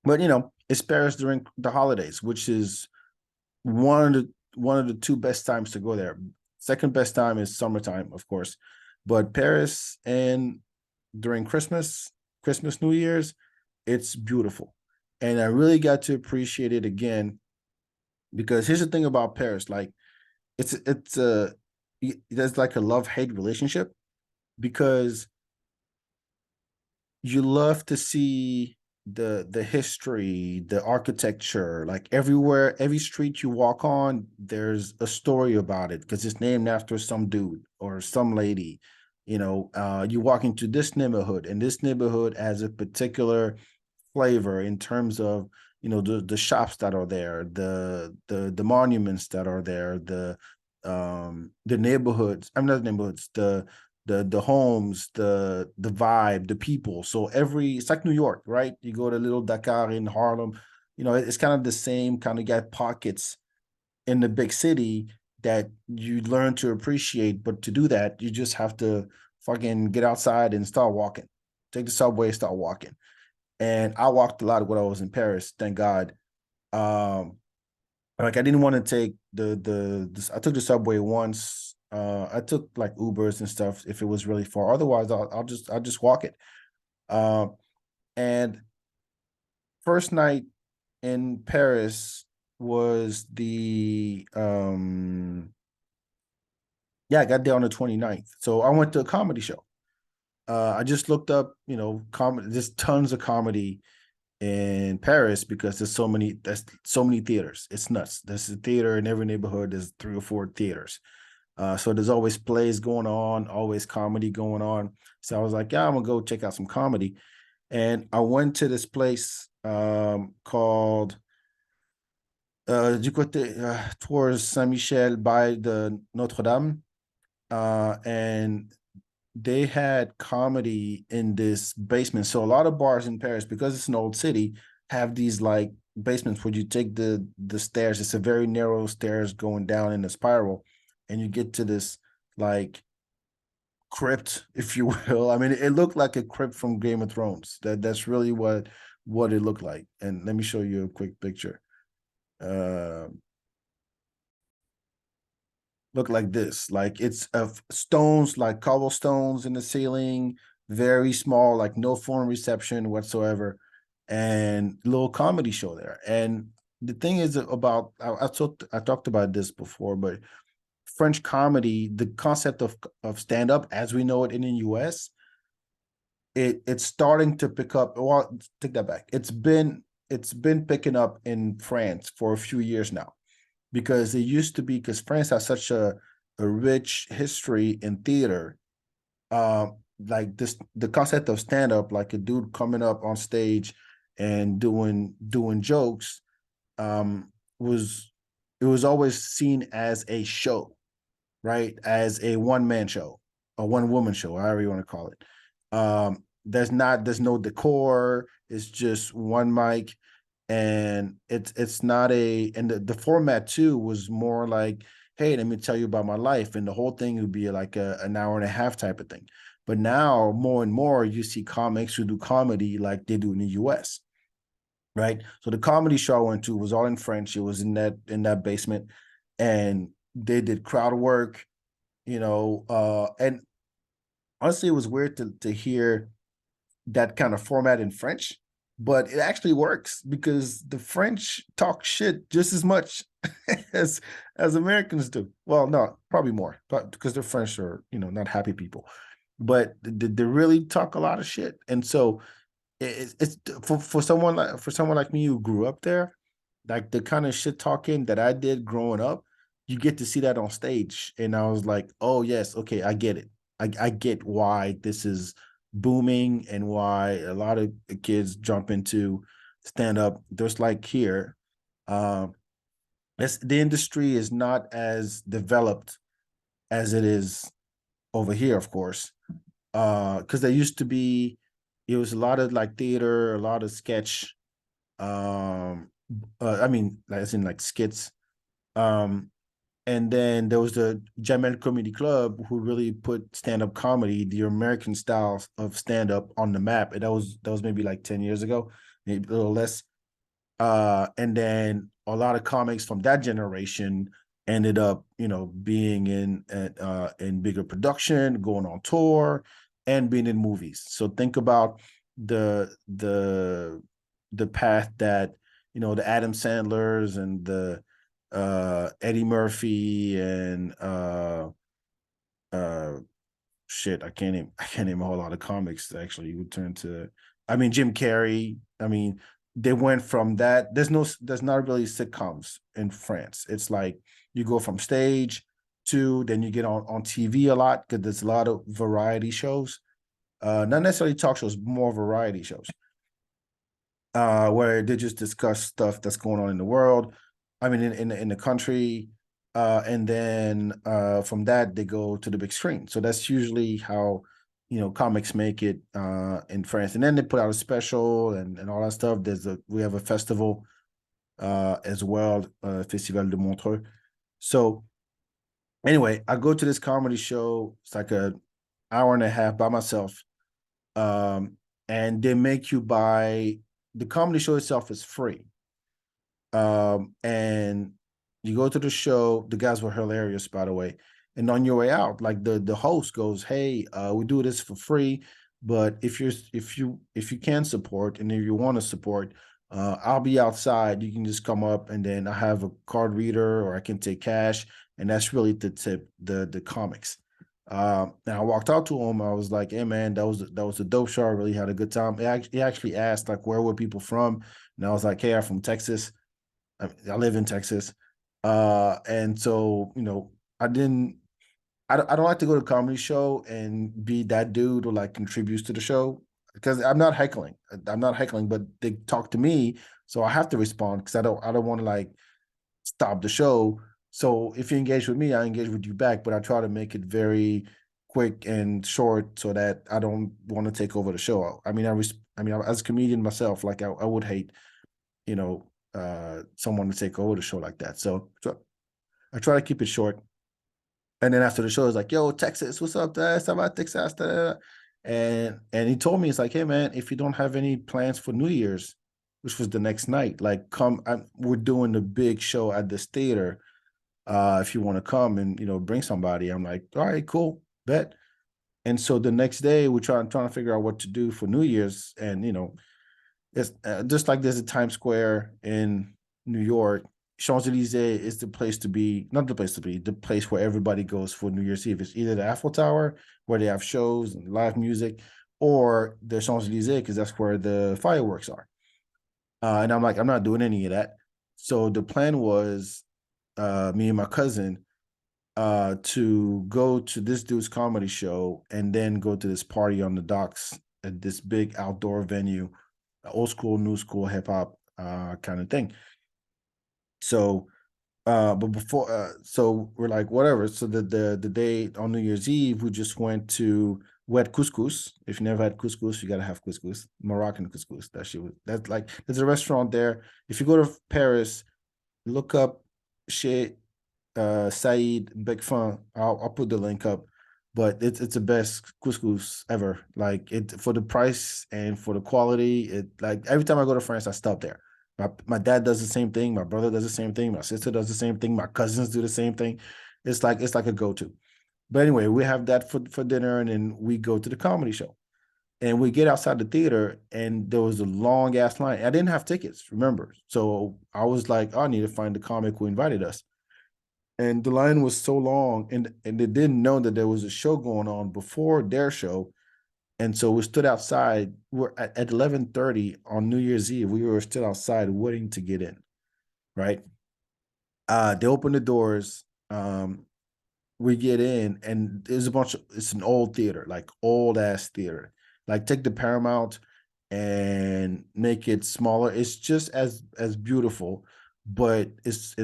But it's Paris during the holidays, which is one of the two best times to go there. Second best time is summertime, of course, but Paris and during Christmas, New Year's, it's beautiful, and I really got to appreciate it again because here's the thing about Paris, like it's a there's like a love-hate relationship because you love to see the history, the architecture, like everywhere, every street you walk on, there's a story about it because it's named after some dude or some lady. You walk into this neighborhood, and this neighborhood has a particular flavor in terms of the shops that are there, the monuments that are there, the neighborhoods. I'm not neighborhoods, the homes, the vibe, the people. So it's like New York, right? You go to Little Dakar in Harlem, it's kind of the same kind of got pockets in the big city that you learn to appreciate. But to do that, you just have to fucking get outside and start walking. Take the subway, start walking. And I walked a lot when I was in Paris, thank God. Um, like I didn't want to take I took the subway once. I took like Ubers and stuff if it was really far. Otherwise, I'll just walk it. Um, and first night in Paris was I got there on the 29th. So I went to a comedy show. I just looked up, comedy. There's tons of comedy in Paris because there's so many theaters. It's nuts. There's a theater in every neighborhood. There's 3 or 4 theaters. So there's always plays going on, always comedy going on. So I was like, yeah, I'm gonna go check out some comedy. And I went to this place called du côté towards Saint Michel by the Notre Dame, and they had comedy in this basement. So a lot of bars in Paris, because it's an old city, have these like basements where you take the stairs. It's a very narrow stairs going down in a spiral, and you get to this like crypt, if you will. I mean, it looked like a crypt from Game of Thrones. That's really what it looked like. And let me show you a quick picture. Uh, look like this. Like it's of stones, like cobblestones in the ceiling, very small, like no phone reception whatsoever, and little comedy show there. And the thing is about I talked about this before, but French comedy, the concept of stand up as we know it in the U.S., it's starting to pick up. Well, take that back. It's been picking up in France for a few years now because it used to be because France has such a rich history in theater. Like this, the concept of stand up, like a dude coming up on stage and doing jokes, um, was it was always seen as a show, right? As a one man show, a one woman show, however you want to call it. There's no decor. It's just one mic and it's not a, and the format too was more like, hey, let me tell you about my life, and the whole thing would be like an hour and a half type of thing. But now more and more you see comics who do comedy like they do in the US, right? So the comedy show I went to was all in French. It was in that basement, and they did crowd work, and honestly, it was weird to hear that kind of format in French, but it actually works because the French talk shit just as much as as Americans do. Well, no, probably more, but because they're French are, not happy people, but they really talk a lot of shit. And so it's for someone like me who grew up there, like the kind of shit talking that I did growing up, you get to see that on stage. And I was like, oh yes, okay, I get it. I get why this is booming and why a lot of kids jump into stand up. There's like here, the industry is not as developed as it is over here, of course. Because there used to be, it was a lot of like theater, a lot of sketch. Um, I mean, like as in like skits. Um, and then there was the Jamel Comedy Club who really put stand-up comedy, the American style of stand-up on the map. And that was maybe like 10 years ago, maybe a little less. And then a lot of comics from that generation ended up, being in bigger production, going on tour, and being in movies. So think about the the the path that, the Adam Sandlers and the Eddie Murphy and uh shit, I can't name a whole lot of comics that actually would turn to. I mean, Jim Carrey. I mean, they went from that. There's not really sitcoms in France. It's like you go from stage to then you get on TV a lot because there's a lot of variety shows. Not necessarily talk shows, more variety shows where they just discuss stuff that's going on in the world. I mean, in the country, and then from that they go to the big screen. So that's usually how comics make it in France, and then they put out a special and all that stuff. We have a festival as well, Festival de Montreux. So anyway, I go to this comedy show. It's like a hour and a half by myself, um, and they make you buy. The comedy show itself is free, and you go to the show. The guys were hilarious, by the way. And on your way out, like the host goes, "Hey, we do this for free, but if you can support and if you want to support, I'll be outside. You can just come up, and then I have a card reader, or I can take cash, and that's really the tip, the comics." And I walked out to him. I was like, "Hey, man, that was a dope show. I really had a good time." He actually asked like, "Where were people from?" And I was like, "Hey, I'm from Texas. I live in Texas." And so, I didn't, I don't like to go to a comedy show and be that dude who like contributes to the show because I'm not heckling. I'm not heckling, but they talk to me, so I have to respond because I don't want to like stop the show. So if you engage with me, I engage with you back, but I try to make it very quick and short so that I don't want to take over the show. I mean, as a comedian myself, like I would hate, someone to take over the show like that. So I try to keep it short. And then after the show, it's like, "Yo, Texas, what's up, Dad? How about Texas?" Da, da, da. And he told me, it's like, "Hey, man, if you don't have any plans for New Year's," which was the next night, like, come, we're doing the big show at this theater. If you want to come and bring somebody, I'm like, "All right, cool, bet." And so the next day, we're trying to figure out what to do for New Year's, and it's just like there's a Times Square in New York. Champs-Élysées is the place to be, not the place to be, the place where everybody goes for New Year's Eve. It's either the Eiffel Tower, where they have shows and live music, or the Champs-Élysées, because that's where the fireworks are. And I'm like, I'm not doing any of that. So the plan was me and my cousin to go to this dude's comedy show and then go to this party on the docks at this big outdoor venue, old school, new school, hip hop kind of thing. So, but so we're like, whatever. So the day on New Year's Eve, we just went to We had couscous. If you never had couscous, you gotta have couscous. Moroccan couscous. That shit was that's like there's a restaurant there. If you go to Paris, look up Chez Said Bekfan. I'll put the link up. But it's the best couscous ever. Like it for the price and for the quality. It like every time I go to France, I stop there. My dad does the same thing. My brother does the same thing. My sister does the same thing. My cousins do the same thing. It's like a go-to. But anyway, we have that for dinner, and then we go to the comedy show. And we get outside the theater, and there was a long ass line. I didn't have tickets, remember? So I was like, oh, I need to find the comic who invited us. And the line was so long, and they didn't know that there was a show going on before their show. And so we stood outside. We're at 11:30 on New Year's Eve. We were still outside waiting to get in, right? They opened the doors. We get in, and there's a bunch of it's an old theater, like old ass theater. Like take the Paramount and make it smaller. It's just as beautiful, but it's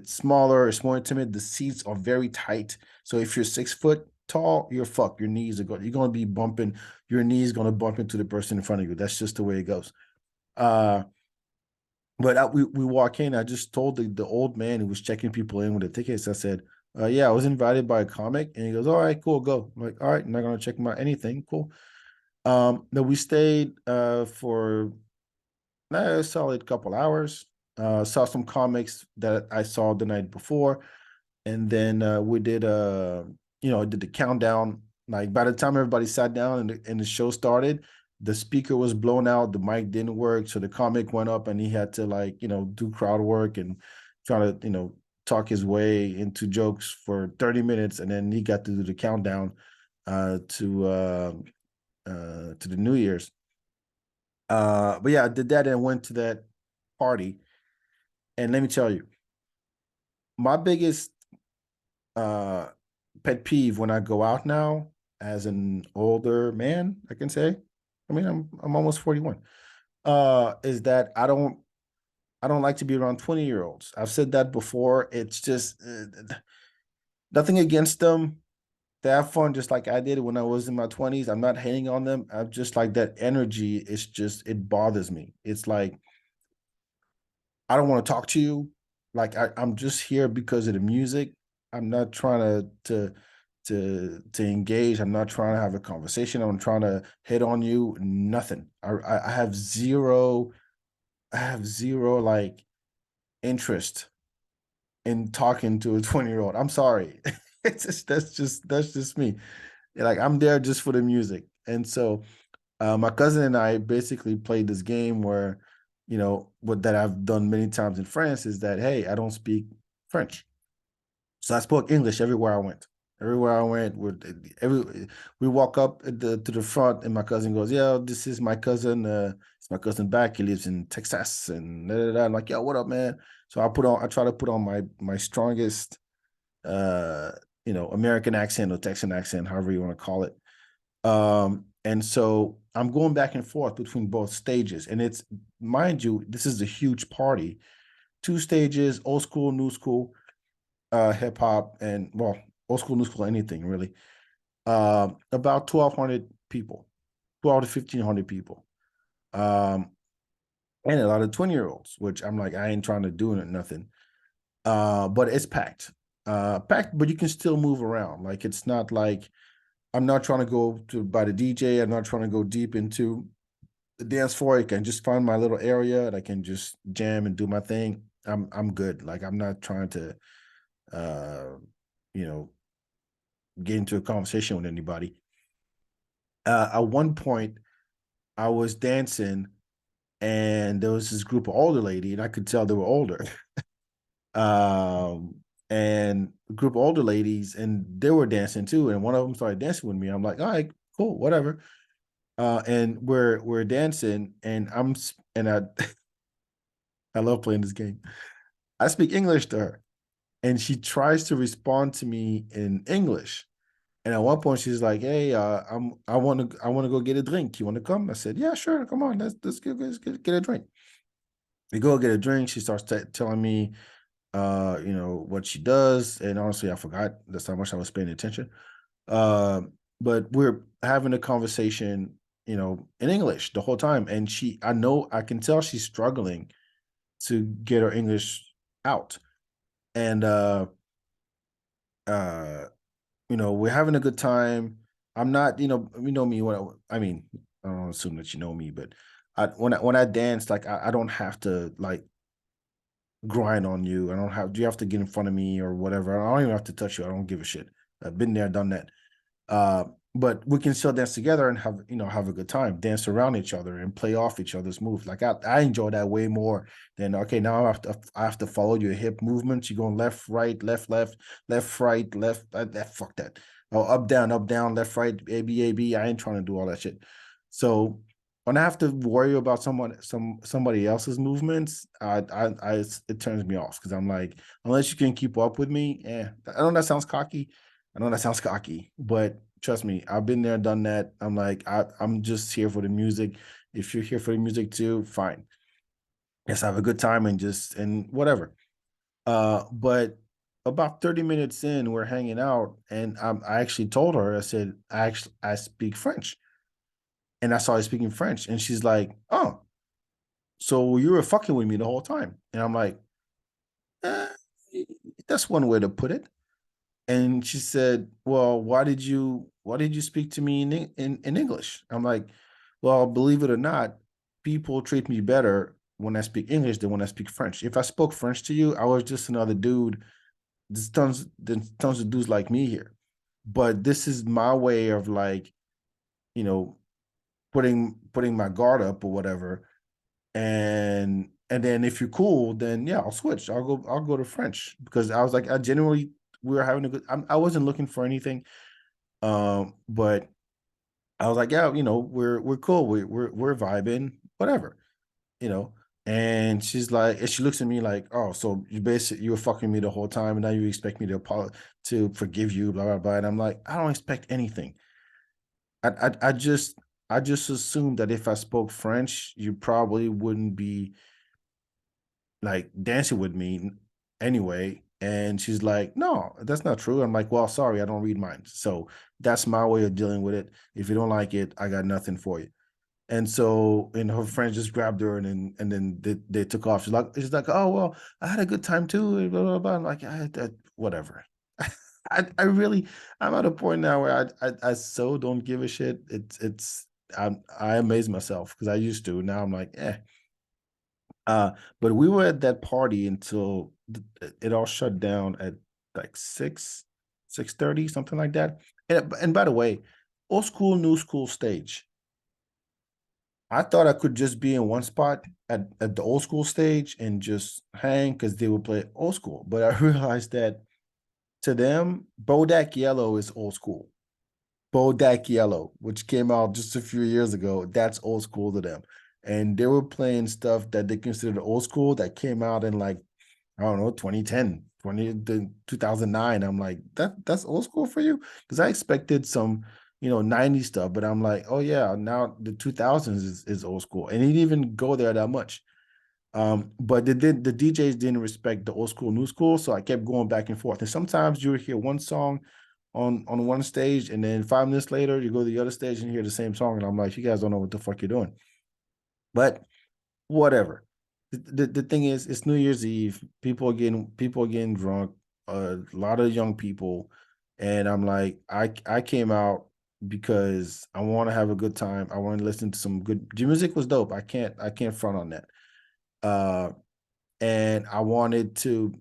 smaller, it's more intimate. The seats are very tight. So if you're 6 foot tall, you're fucked. Your knees are going, you're gonna be bumping, your knees gonna bump into the person in front of you. That's just the way it goes. Uh but we walk in. I just told the old man who was checking people in with the tickets. I said, "Yeah, I was invited by a comic," and he goes, "All right, cool, go." I'm like, "All right, I'm not gonna check him out anything, cool." No, we stayed for a solid couple hours. Saw some comics that I saw the night before, and then we did did the countdown. Like by the time everybody sat down and the show started, the speaker was blown out, the mic didn't work, so the comic went up and he had to do crowd work and try to talk his way into jokes for 30 minutes, and then he got to do the countdown to the New Year's. But yeah, I did that and went to that party. And let me tell you, my biggest uh pet peeve when I go out now as an older man, I can say. I mean, I'm almost 41. Is that I don't like to be around 20-year-olds. I've said that before. It's just nothing against them. They have fun just like I did when I was in my 20s. I'm not hating on them. I'm just like that energy. It's just it bothers me. It's like I don't want to talk to you. Like I'm just here because of the music. I'm not trying to engage. I'm not trying to have a conversation. I'm trying to hit on you. Nothing. I have zero. I have zero like interest in talking to a 20-year-old. I'm sorry. It's just that's just me. Like I'm there just for the music. And so my cousin and I basically played this game where, what that I've done many times in France is that, hey, I don't speak French. So I spoke English everywhere I went. Everywhere I went, we walk up to the front, and my cousin goes, "Yeah, this is my cousin. It's my cousin back. He lives in Texas." And da, da, da. I'm like, "Yo, what up, man?" So I try to put on my strongest, American accent or Texan accent, however you want to call it. And so I'm going back and forth between both stages. And it's, mind you, this is a huge party. Two stages, old school, new school, hip hop, and well, old school, new school, anything really. About 1,200 people, 12 to 1,500 people. Um, and a lot of 20-year-olds, which I'm like, I ain't trying to do nothing. But it's packed. Packed, but you can still move around. Like it's not like I'm not trying to go to by the DJ. I'm not trying to go deep into the dance floor. I can just find my little area and I can just jam and do my thing. I'm good. Like I'm not trying to uh you know get into a conversation with anybody. At one point I was dancing and there was this group of older lady and I could tell they were older. um and a group of older ladies and they were dancing too. And one of them started dancing with me. I'm like, all right, cool, whatever. And we're dancing, and I I love playing this game. I speak English to her, and she tries to respond to me in English. And at one point, she's like, "Hey, I want to go get a drink. You want to come?" I said, "Yeah, sure. Come on, let's get a drink." We go get a drink. She starts telling me, what she does, and honestly, I forgot. That's how much I was paying attention. but we're having a conversation, in English the whole time. And I know, I can tell she's struggling to get her English out. And uh, we're having a good time. I'm not, you know me. I mean, I don't assume that you know me, but when I dance, like I don't have to like grind on you. I don't have. Do you have to get in front of me or whatever? I don't even have to touch you. I don't give a shit. I've been there, done that. Uh, but we can still dance together and have a good time, dance around each other and play off each other's moves. Like I enjoy that way more than okay. Now I have to follow your hip movements. You're going left, right, left, left, left, right, left. Fuck that. Oh, up, down, left, right, A B A B. I ain't trying to do all that shit. So when I have to worry about somebody else's movements, it turns me off because I'm like, unless you can keep up with me, I know that sounds cocky. I know that sounds cocky, but trust me, I've been there, done that. I'm like, I'm just here for the music. If you're here for the music too, fine. Let's have a good time and whatever. But about 30 minutes in, we're hanging out, and I actually told her, I said, I speak French. And I started speaking French. And she's like, oh, so you were fucking with me the whole time. And I'm like, eh, that's one way to put it. And she said, well, why did you speak to me in English? I'm like, well, believe it or not, people treat me better when I speak English than when I speak French. If I spoke French to you, I was just another dude. There's tons of dudes like me here. But this is my way of like, you know, putting my guard up or whatever. And then if you're cool, then yeah, I'll switch. I'll go to French because I was like, I genuinely we were having a good. I wasn't looking for anything, but I was like, yeah, we're cool. We're vibing, whatever, you know. And she looks at me like, oh, so you were fucking me the whole time, and now you expect me to forgive you, blah blah blah. And I'm like, I don't expect anything. I just assumed that if I spoke French, you probably wouldn't be like dancing with me anyway. And she's like, no, that's not true. I'm like, well, sorry, I don't read minds. So that's my way of dealing with it. If you don't like it, I got nothing for you. And her friends just grabbed her and then they took off. She's like, oh well, I had a good time too. Blah blah blah. I'm like, whatever. I'm at a point now where I so don't give a shit. I amaze myself because I used to. Now I'm like, eh. Uh, but we were at that party until it all shut down at like 6:30, something like that. And by the way, old school, new school stage. I thought I could just be in one spot at the old school stage and just hang because they would play old school. But I realized that to them, Bodak Yellow is old school. Bodak Yellow, which came out just a few years ago, that's old school to them. And they were playing stuff that they considered old school that came out in like, I don't know, 2010, 2009. I'm like, that's old school for you? Because I expected some, 90s stuff, but I'm like, oh yeah, now the 2000s is old school. And he didn't even go there that much. But the DJs didn't respect the old school, new school, so I kept going back and forth. And sometimes you would hear one song on one stage, and then 5 minutes later, you go to the other stage and hear the same song, and I'm like, you guys don't know what the fuck you're doing. But whatever. The thing is, it's New Year's Eve. People are getting drunk. A lot of young people, and I'm like, I came out because I want to have a good time. I want to listen to some good. The music was dope. I can't front on that. Uh, and I wanted to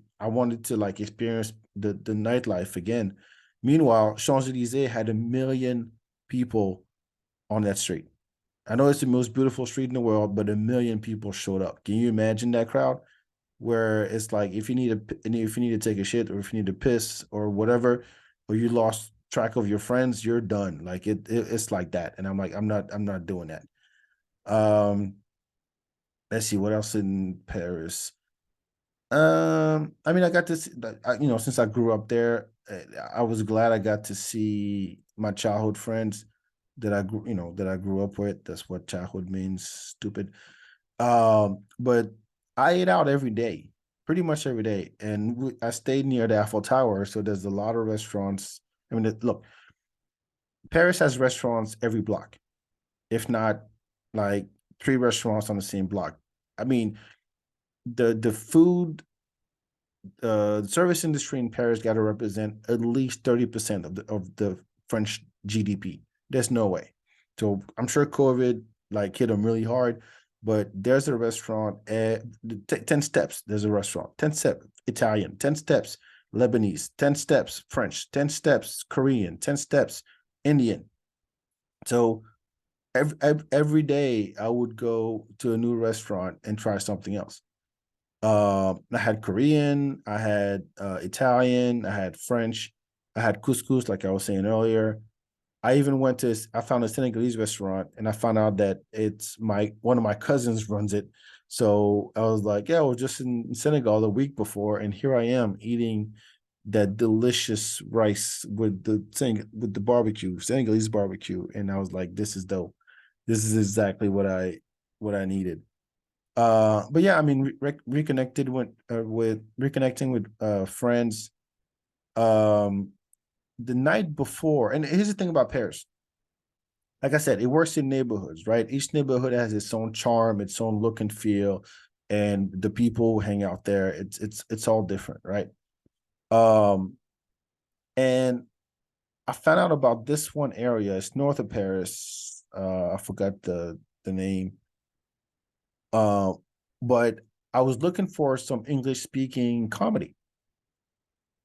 like experience the nightlife again. Meanwhile, Champs Elysees had 1 million people on that street. I know it's the most beautiful street in the world, but 1 million people showed up. Can you imagine that crowd? Where it's like if you need to take a shit or if you need to piss or whatever, or you lost track of your friends, you're done. Like it's like that. And I'm like, I'm not doing that. Um, let's see what else in Paris. I mean, I got to see, since I grew up there, I was glad I got to see my childhood friends that I grew up with. That's what childhood means, stupid. But I ate out every day, pretty much every day, and I stayed near the Eiffel Tower, so there's a lot of restaurants. I mean, look, Paris has restaurants every block, if not like three restaurants on the same block. I mean, the food service industry in Paris got to represent at least 30% of the French GDP. There's no way. So I'm sure COVID like hit them really hard, but there's a restaurant at 10 steps. There's a restaurant, 10 steps Italian, 10 steps Lebanese, 10 steps French, 10 steps Korean, 10 steps Indian. So every day I would go to a new restaurant and try something else. I had Korean, I had Italian, I had French, I had couscous, like I was saying earlier. I found a Senegalese restaurant, and I found out that it's one of my cousins runs it. So I was like, yeah, I was just in Senegal the week before, and here I am eating that delicious rice with the barbecue, Senegalese barbecue, and I was like, this is dope. This is exactly what I needed. But yeah, I mean, reconnected with reconnecting with friends. Um, the night before, and here's the thing about Paris. Like I said, it works in neighborhoods, right? Each neighborhood has its own charm, its own look and feel, and the people who hang out there. It's all different, right? Um, and I found out about this one area. It's north of Paris. I forgot the name. Uh, but I was looking for some English speaking comedy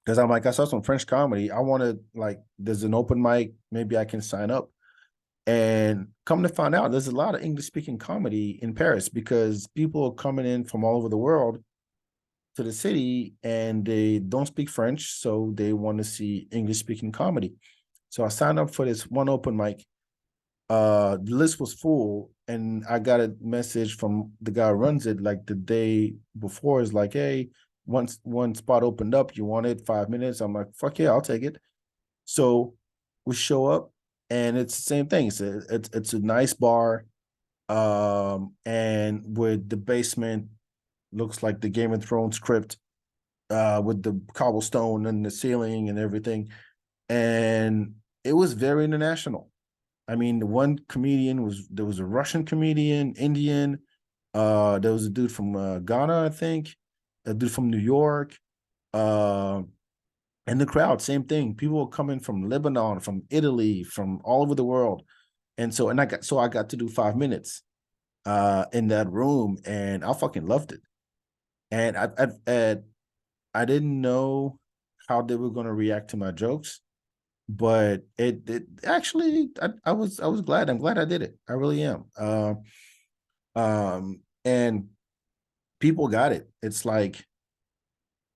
because I'm like, I saw some French comedy. I wanted like, there's an open mic. Maybe I can sign up. And come to find out, there's a lot of English speaking comedy in Paris because people are coming in from all over the world to the city and they don't speak French. So they want to see English speaking comedy. So I signed up for this one open mic. The list was full, and I got a message from the guy who runs it like the day before. Is like, hey, once one spot opened up, you want it 5 minutes? I'm like, fuck yeah, I'll take it. So we show up, and it's the same thing. It's a nice bar, and with the basement looks like the Game of Thrones script, with the cobblestone and the ceiling and everything, and it was very international. I mean, the one comedian there was a Russian comedian, Indian. There was a dude from Ghana, I think, a dude from New York. Uh, and the crowd, same thing. People were coming from Lebanon, from Italy, from all over the world. And I got to do 5 minutes in that room, and I fucking loved it. And I didn't know how they were gonna react to my jokes, but it actually I was glad. I'm glad I did it. I really am. And people got it. It's like,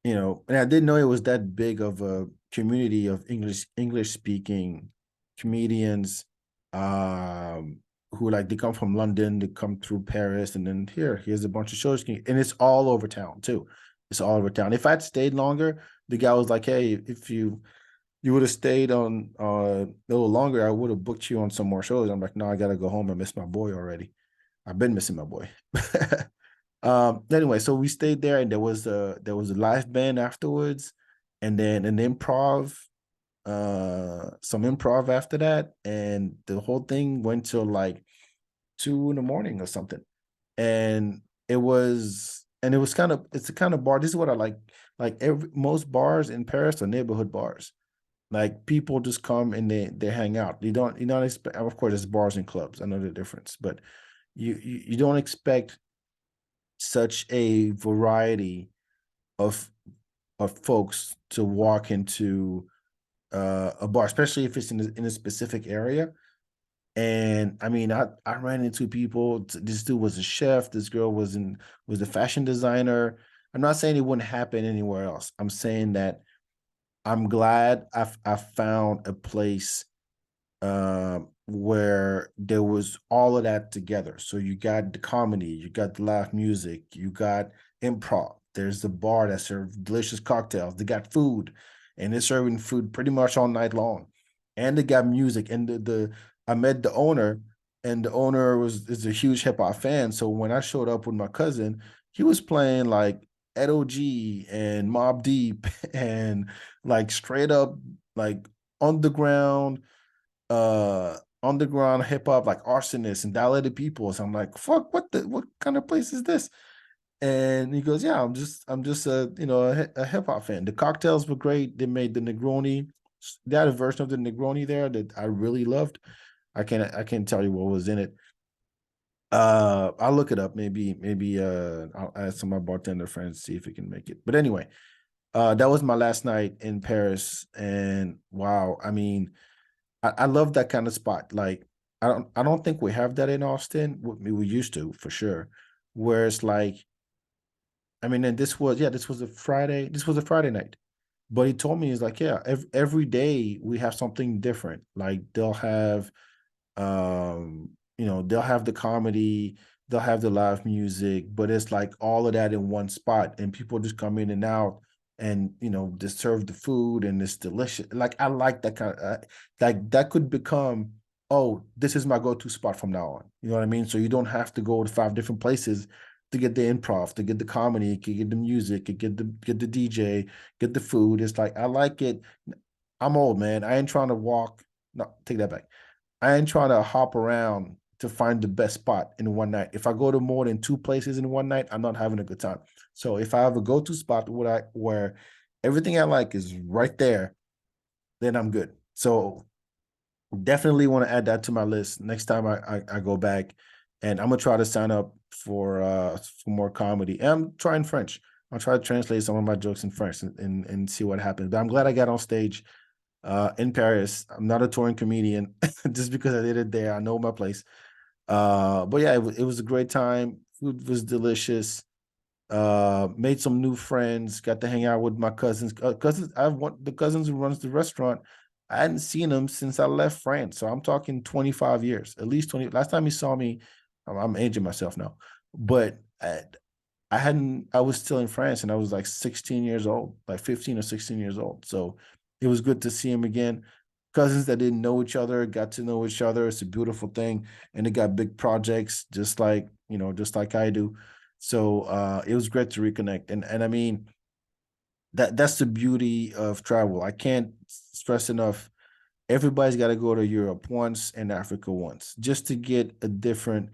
and I didn't know it was that big of a community of English speaking comedians, um who like they come from London, they come through Paris, and then here's a bunch of shows, and it's all over town too. It's all over town. If I'd stayed longer, the guy was like, hey, if you would have stayed on a little longer, I would have booked you on some more shows. I'm like, no, I gotta go home. I miss my boy already. I've been missing my boy. Anyway, so we stayed there, and there was a live band afterwards, and then an improv, some improv after that, and the whole thing went till like 2 in the morning or something. And it was it's the kind of bar. This is what I like. Like most bars in Paris are neighborhood bars. Like people just come and they hang out. You don't expect. Of course, there's bars and clubs. I know the difference, but you don't expect such a variety of of folks to walk into a bar, especially if it's in a specific area. And I mean, I ran into people. This dude was a chef. This girl was a fashion designer. I'm not saying it wouldn't happen anywhere else. I'm saying that I'm glad I found a place where there was all of that together. So you got the comedy, you got the live music, you got improv. There's the bar that serves delicious cocktails. They got food, and they're serving food pretty much all night long. And they got music. And the I met the owner, and the owner is a huge hip hop fan. So when I showed up with my cousin, he was playing like Ed and Mob Deep and like straight up like underground underground hip hop like Arsonist and Dilated Peoples. I'm like, fuck, what kind of place is this? And he goes, yeah, I'm just a a hip hop fan. The cocktails were great. They made the Negroni. They had a version of the Negroni there that I really loved. I can't tell you what was in it. I'll look it up. Maybe I'll ask some of my bartender friends see if we can make it. But anyway, that was my last night in Paris, and wow, I mean, I love that kind of spot. Like, I don't think we have that in Austin. We used to for sure. Where it's like, I mean, and this was a Friday night. But he told me, he's like, yeah, every day we have something different. Like they'll have they'll have the comedy, they'll have the live music, but it's like all of that in one spot, and people just come in and out, and just serve the food, and it's delicious. Like I like that kind of like that could become, oh, this is my go-to spot from now on. You know what I mean? So you don't have to go to five different places to get the improv, to get the comedy, to get the music, to get the DJ, get the food. It's like I like it. I'm old, man. I ain't trying to walk. No, take that back. I ain't trying to hop around to find the best spot in one night. If I go to more than two places in one night, I'm not having a good time. So if I have a go-to spot where everything I like is right there, then I'm good. So definitely want to add that to my list next time I go back, and I'm gonna try to sign up for more comedy. And I'm trying French. I'll try to translate some of my jokes in French and see what happens. But I'm glad I got on stage in Paris. I'm not a touring comedian just because I did it there. I know my place. But yeah, it was a great time. Food was delicious. Made some new friends. Got to hang out with my cousins. Cousins, I have one the cousins who runs the restaurant. I hadn't seen him since I left France, so I'm talking 25 years, at least 20. Last time he saw me, I'm aging myself now, but I hadn't. I was still in France, and I was like 16 years old, like 15 or 16 years old. So it was good to see him again. Cousins that didn't know each other got to know each other. It's a beautiful thing, and they got big projects, just like I do. So it was great to reconnect, and I mean that's the beauty of travel. I can't stress enough. Everybody's got to go to Europe once and Africa once, just to get a different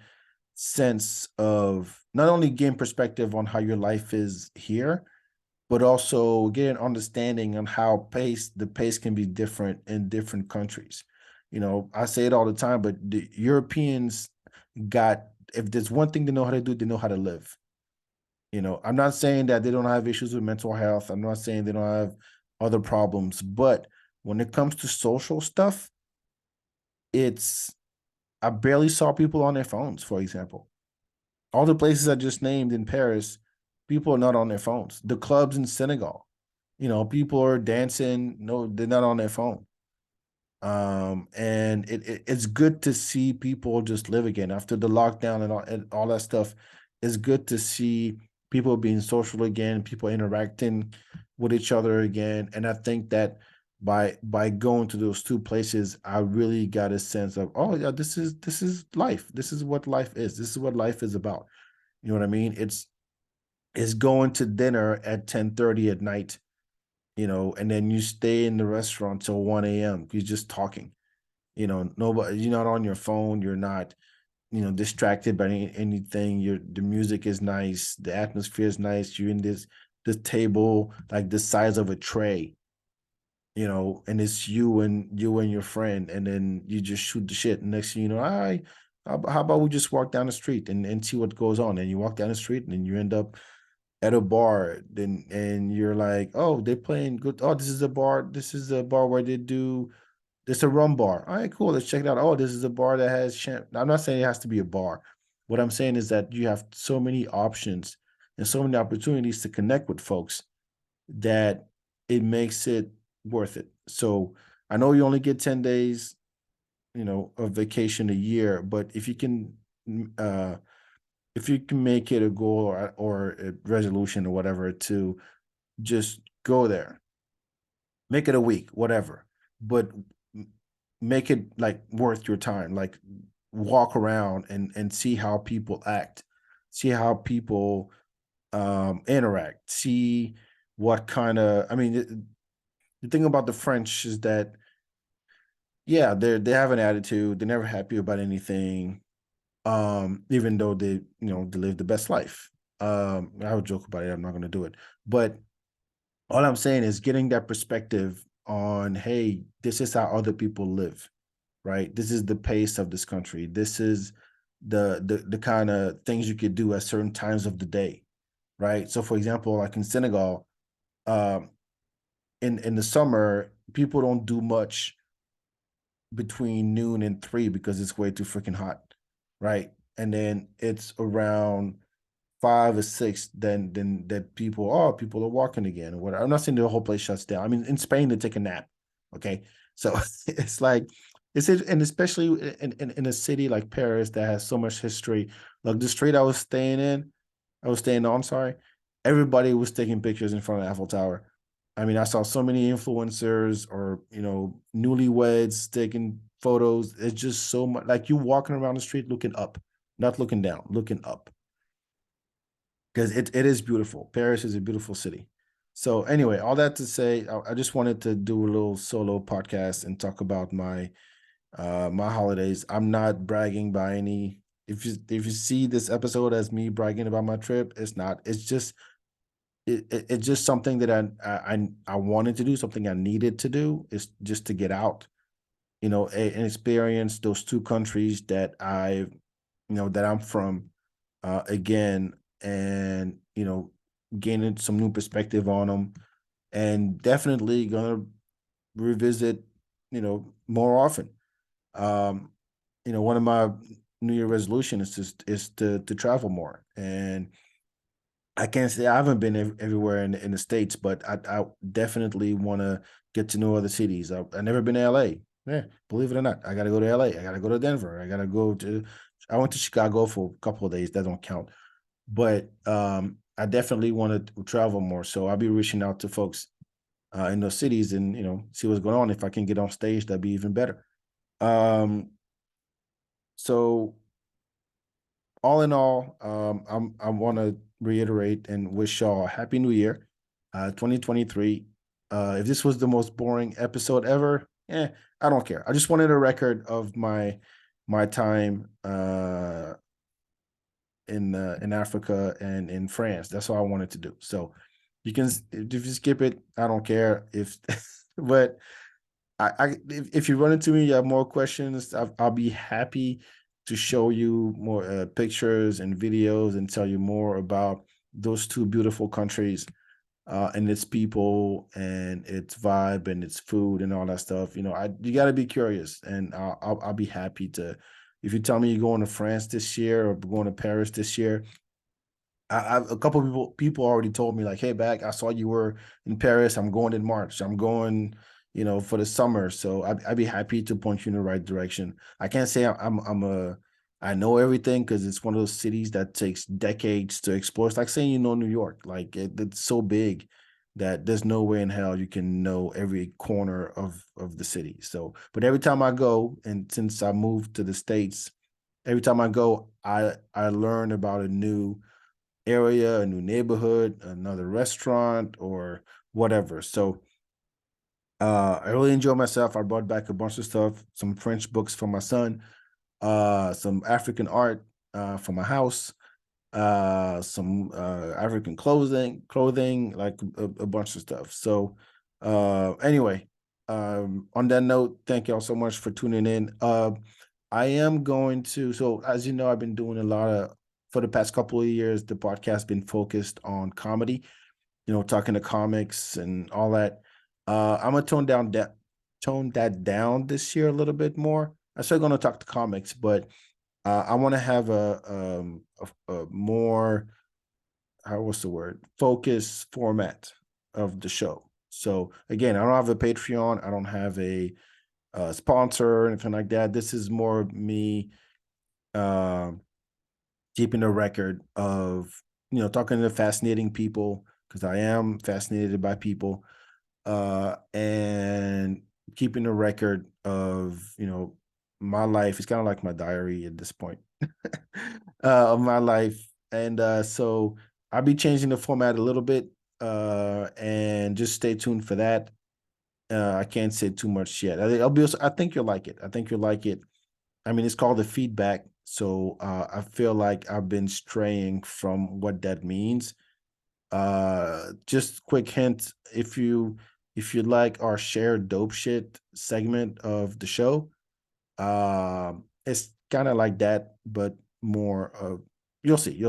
sense of not only gain perspective on how your life is here, but also get an understanding on how the pace can be different in different countries. I say it all the time, but the Europeans got, if there's one thing they know how to do, they know how to live. I'm not saying that they don't have issues with mental health. I'm not saying they don't have other problems, but when it comes to social stuff, it's I barely saw people on their phones, for example. All the places I just named in Paris, people are not on their phones. The clubs in Senegal, people are dancing. No, they're not on their phone. And it's good to see people just live again after the lockdown and all that stuff. It's good to see people being social again, people interacting with each other again. And I think that by going to those two places, I really got a sense of, oh yeah, this is life. This is what life is. This is what life is about. You know what I mean? It's going to dinner at 10:30 at night, and then you stay in the restaurant till 1 a.m. You're just talking. Nobody, you're not on your phone, you're not, distracted by anything. The music is nice, the atmosphere is nice. You're in this table like the size of a tray, and it's you and your friend, and then you just shoot the shit. And next thing you know, how about we just walk down the street and see what goes on? And you walk down the street and then you end up at a bar, then and you're like, oh, they're playing good. Oh, this is a bar. This is a bar where they do. It's a rum bar. All right, cool. Let's check it out. Oh, this is a bar that has I'm not saying it has to be a bar. What I'm saying is that you have so many options and so many opportunities to connect with folks that it makes it worth it. So I know you only get 10 days, of vacation a year, but uh if you can make it a goal or a resolution or whatever to just go there, make it a week, whatever, but make it like worth your time. Like walk around and see how people act, see how people interact, see what kind of. I mean, the thing about the French is that yeah, they have an attitude. They're never happy about anything. Even though they live the best life. I would joke about it. I'm not going to do it, but all I'm saying is getting that perspective on, hey, this is how other people live, right? This is the pace of this country. This is the kind of things you could do at certain times of the day, right? So, for example, like in Senegal, um, in the summer, people don't do much between noon and 3 because it's way too freaking hot, right? And then it's around 5 or 6, then that people are walking again or whatever. I'm not saying the whole place shuts down. I mean, in Spain they take a nap. Okay, so it's like and especially in a city like Paris that has so much history. Like the street I was staying on. I'm sorry, everybody was taking pictures in front of the Eiffel Tower. I mean, I saw so many influencers or newlyweds taking photos. It's just so much like you walking around the street looking up, not looking down, looking up because it is beautiful. Paris is a beautiful city. So anyway, all that to say, I just wanted to do a little solo podcast and talk about my holidays. I'm not bragging by any. If you see this episode as me bragging about my trip, it's not. It's just it's just something that I wanted to do, something I needed to do, is just to get out, and experience those two countries that I'm from, again, and gaining some new perspective on them, and definitely gonna revisit, more often. Um, one of my New Year resolution is to travel more, and I can't say I haven't been everywhere in the States, but I definitely want to get to know other cities. I never been to LA. Yeah, believe it or not, I got to go to LA. I got to go to Denver. I went to Chicago for a couple of days. That don't count. But I definitely want to travel more. So I'll be reaching out to folks in those cities and see what's going on. If I can get on stage, that'd be even better. Um, so all in all, I want to reiterate and wish y'all a happy new year, 2023. If this was the most boring episode ever, I don't care. I just wanted a record of my time in Africa and in France. That's all I wanted to do. So if you skip it, I don't care. If but if you run into me, you have more questions, I'll be happy to show you more pictures and videos and tell you more about those two beautiful countries, and its people and its vibe and its food and all that stuff. You got to be curious, and I'll be happy to. If you tell me you're going to France this year or going to Paris this year, a couple of people already told me like, "Hey, back, I saw you were in Paris. I'm going in March. I'm going, for the summer." So I'd be happy to point you in the right direction. I can't say I know everything because it's one of those cities that takes decades to explore. It's like saying New York. Like it's so big that there's no way in hell you can know every corner of the city. So, but every time I go, and since I moved to the States, every time I go, I learn about a new area, a new neighborhood, another restaurant, or whatever. So I really enjoy myself. I brought back a bunch of stuff, some French books for my son, some African art for my house, some African clothing, like a bunch of stuff. So anyway, on that note, thank y'all so much for tuning in. I am going to, so as you know, I've been doing a lot of, for the past couple of years, the podcast been focused on comedy, talking to comics and all that. I'm gonna tone that down this year a little bit more. I'm still gonna talk to comics, but I want to have a more, what's the word, focus format of the show. So again, I don't have a Patreon. I don't have a sponsor or anything like that. This is more me um, keeping a record of, talking to fascinating people, because I am fascinated by people, and keeping a record of, my life. It's kind of like my diary at this point of my life. And so I'll be changing the format a little bit, and just stay tuned for that. I can't say too much yet. I think you'll like it. I think you'll like it. I mean, it's called the feedback. So I feel like I've been straying from what that means. Just quick hint, if you like our shared dope shit segment of the show, it's kind of like that, but more you'll see.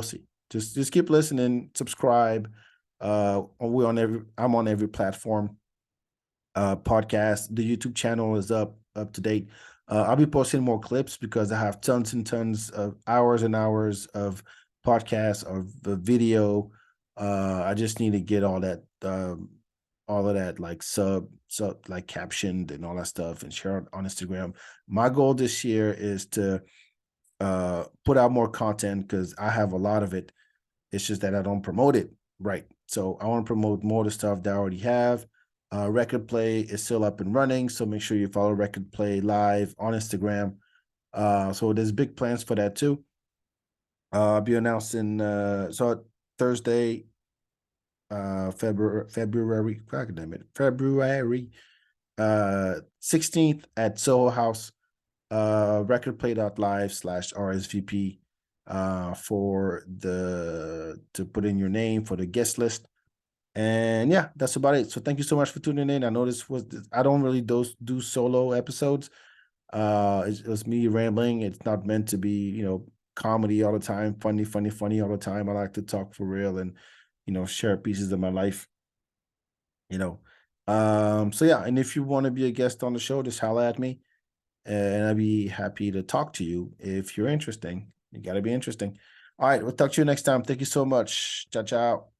Just keep listening, subscribe. I'm on every platform. Podcast. The YouTube channel is up to date. I'll be posting more clips because I have tons and tons of hours and hours of podcasts of the video. I just need to get all of that like sub like captioned and all that stuff and share it on Instagram. My goal this year is to put out more content because I have a lot of it. It's just that I don't promote it right. So I want to promote more of the stuff that I already have. Record Play is still up and running, so make sure you follow Record Play Live on Instagram. So there's big plans for that too. I'll be announcing so Thursday, February, God damn it, February 16th at Soho House, recordplay.live/RSVP for the to put in your name for the guest list. And yeah, that's about it. So thank you so much for tuning in. I know I don't really do solo episodes. It's me rambling. It's not meant to be, comedy all the time, funny all the time. I like to talk for real and, share pieces of my life, you know. So yeah, and if you want to be a guest on the show, just holla at me and I'd be happy to talk to you if you're interesting. You gotta be interesting. All right, we'll talk to you next time. Thank you so much. Ciao, ciao.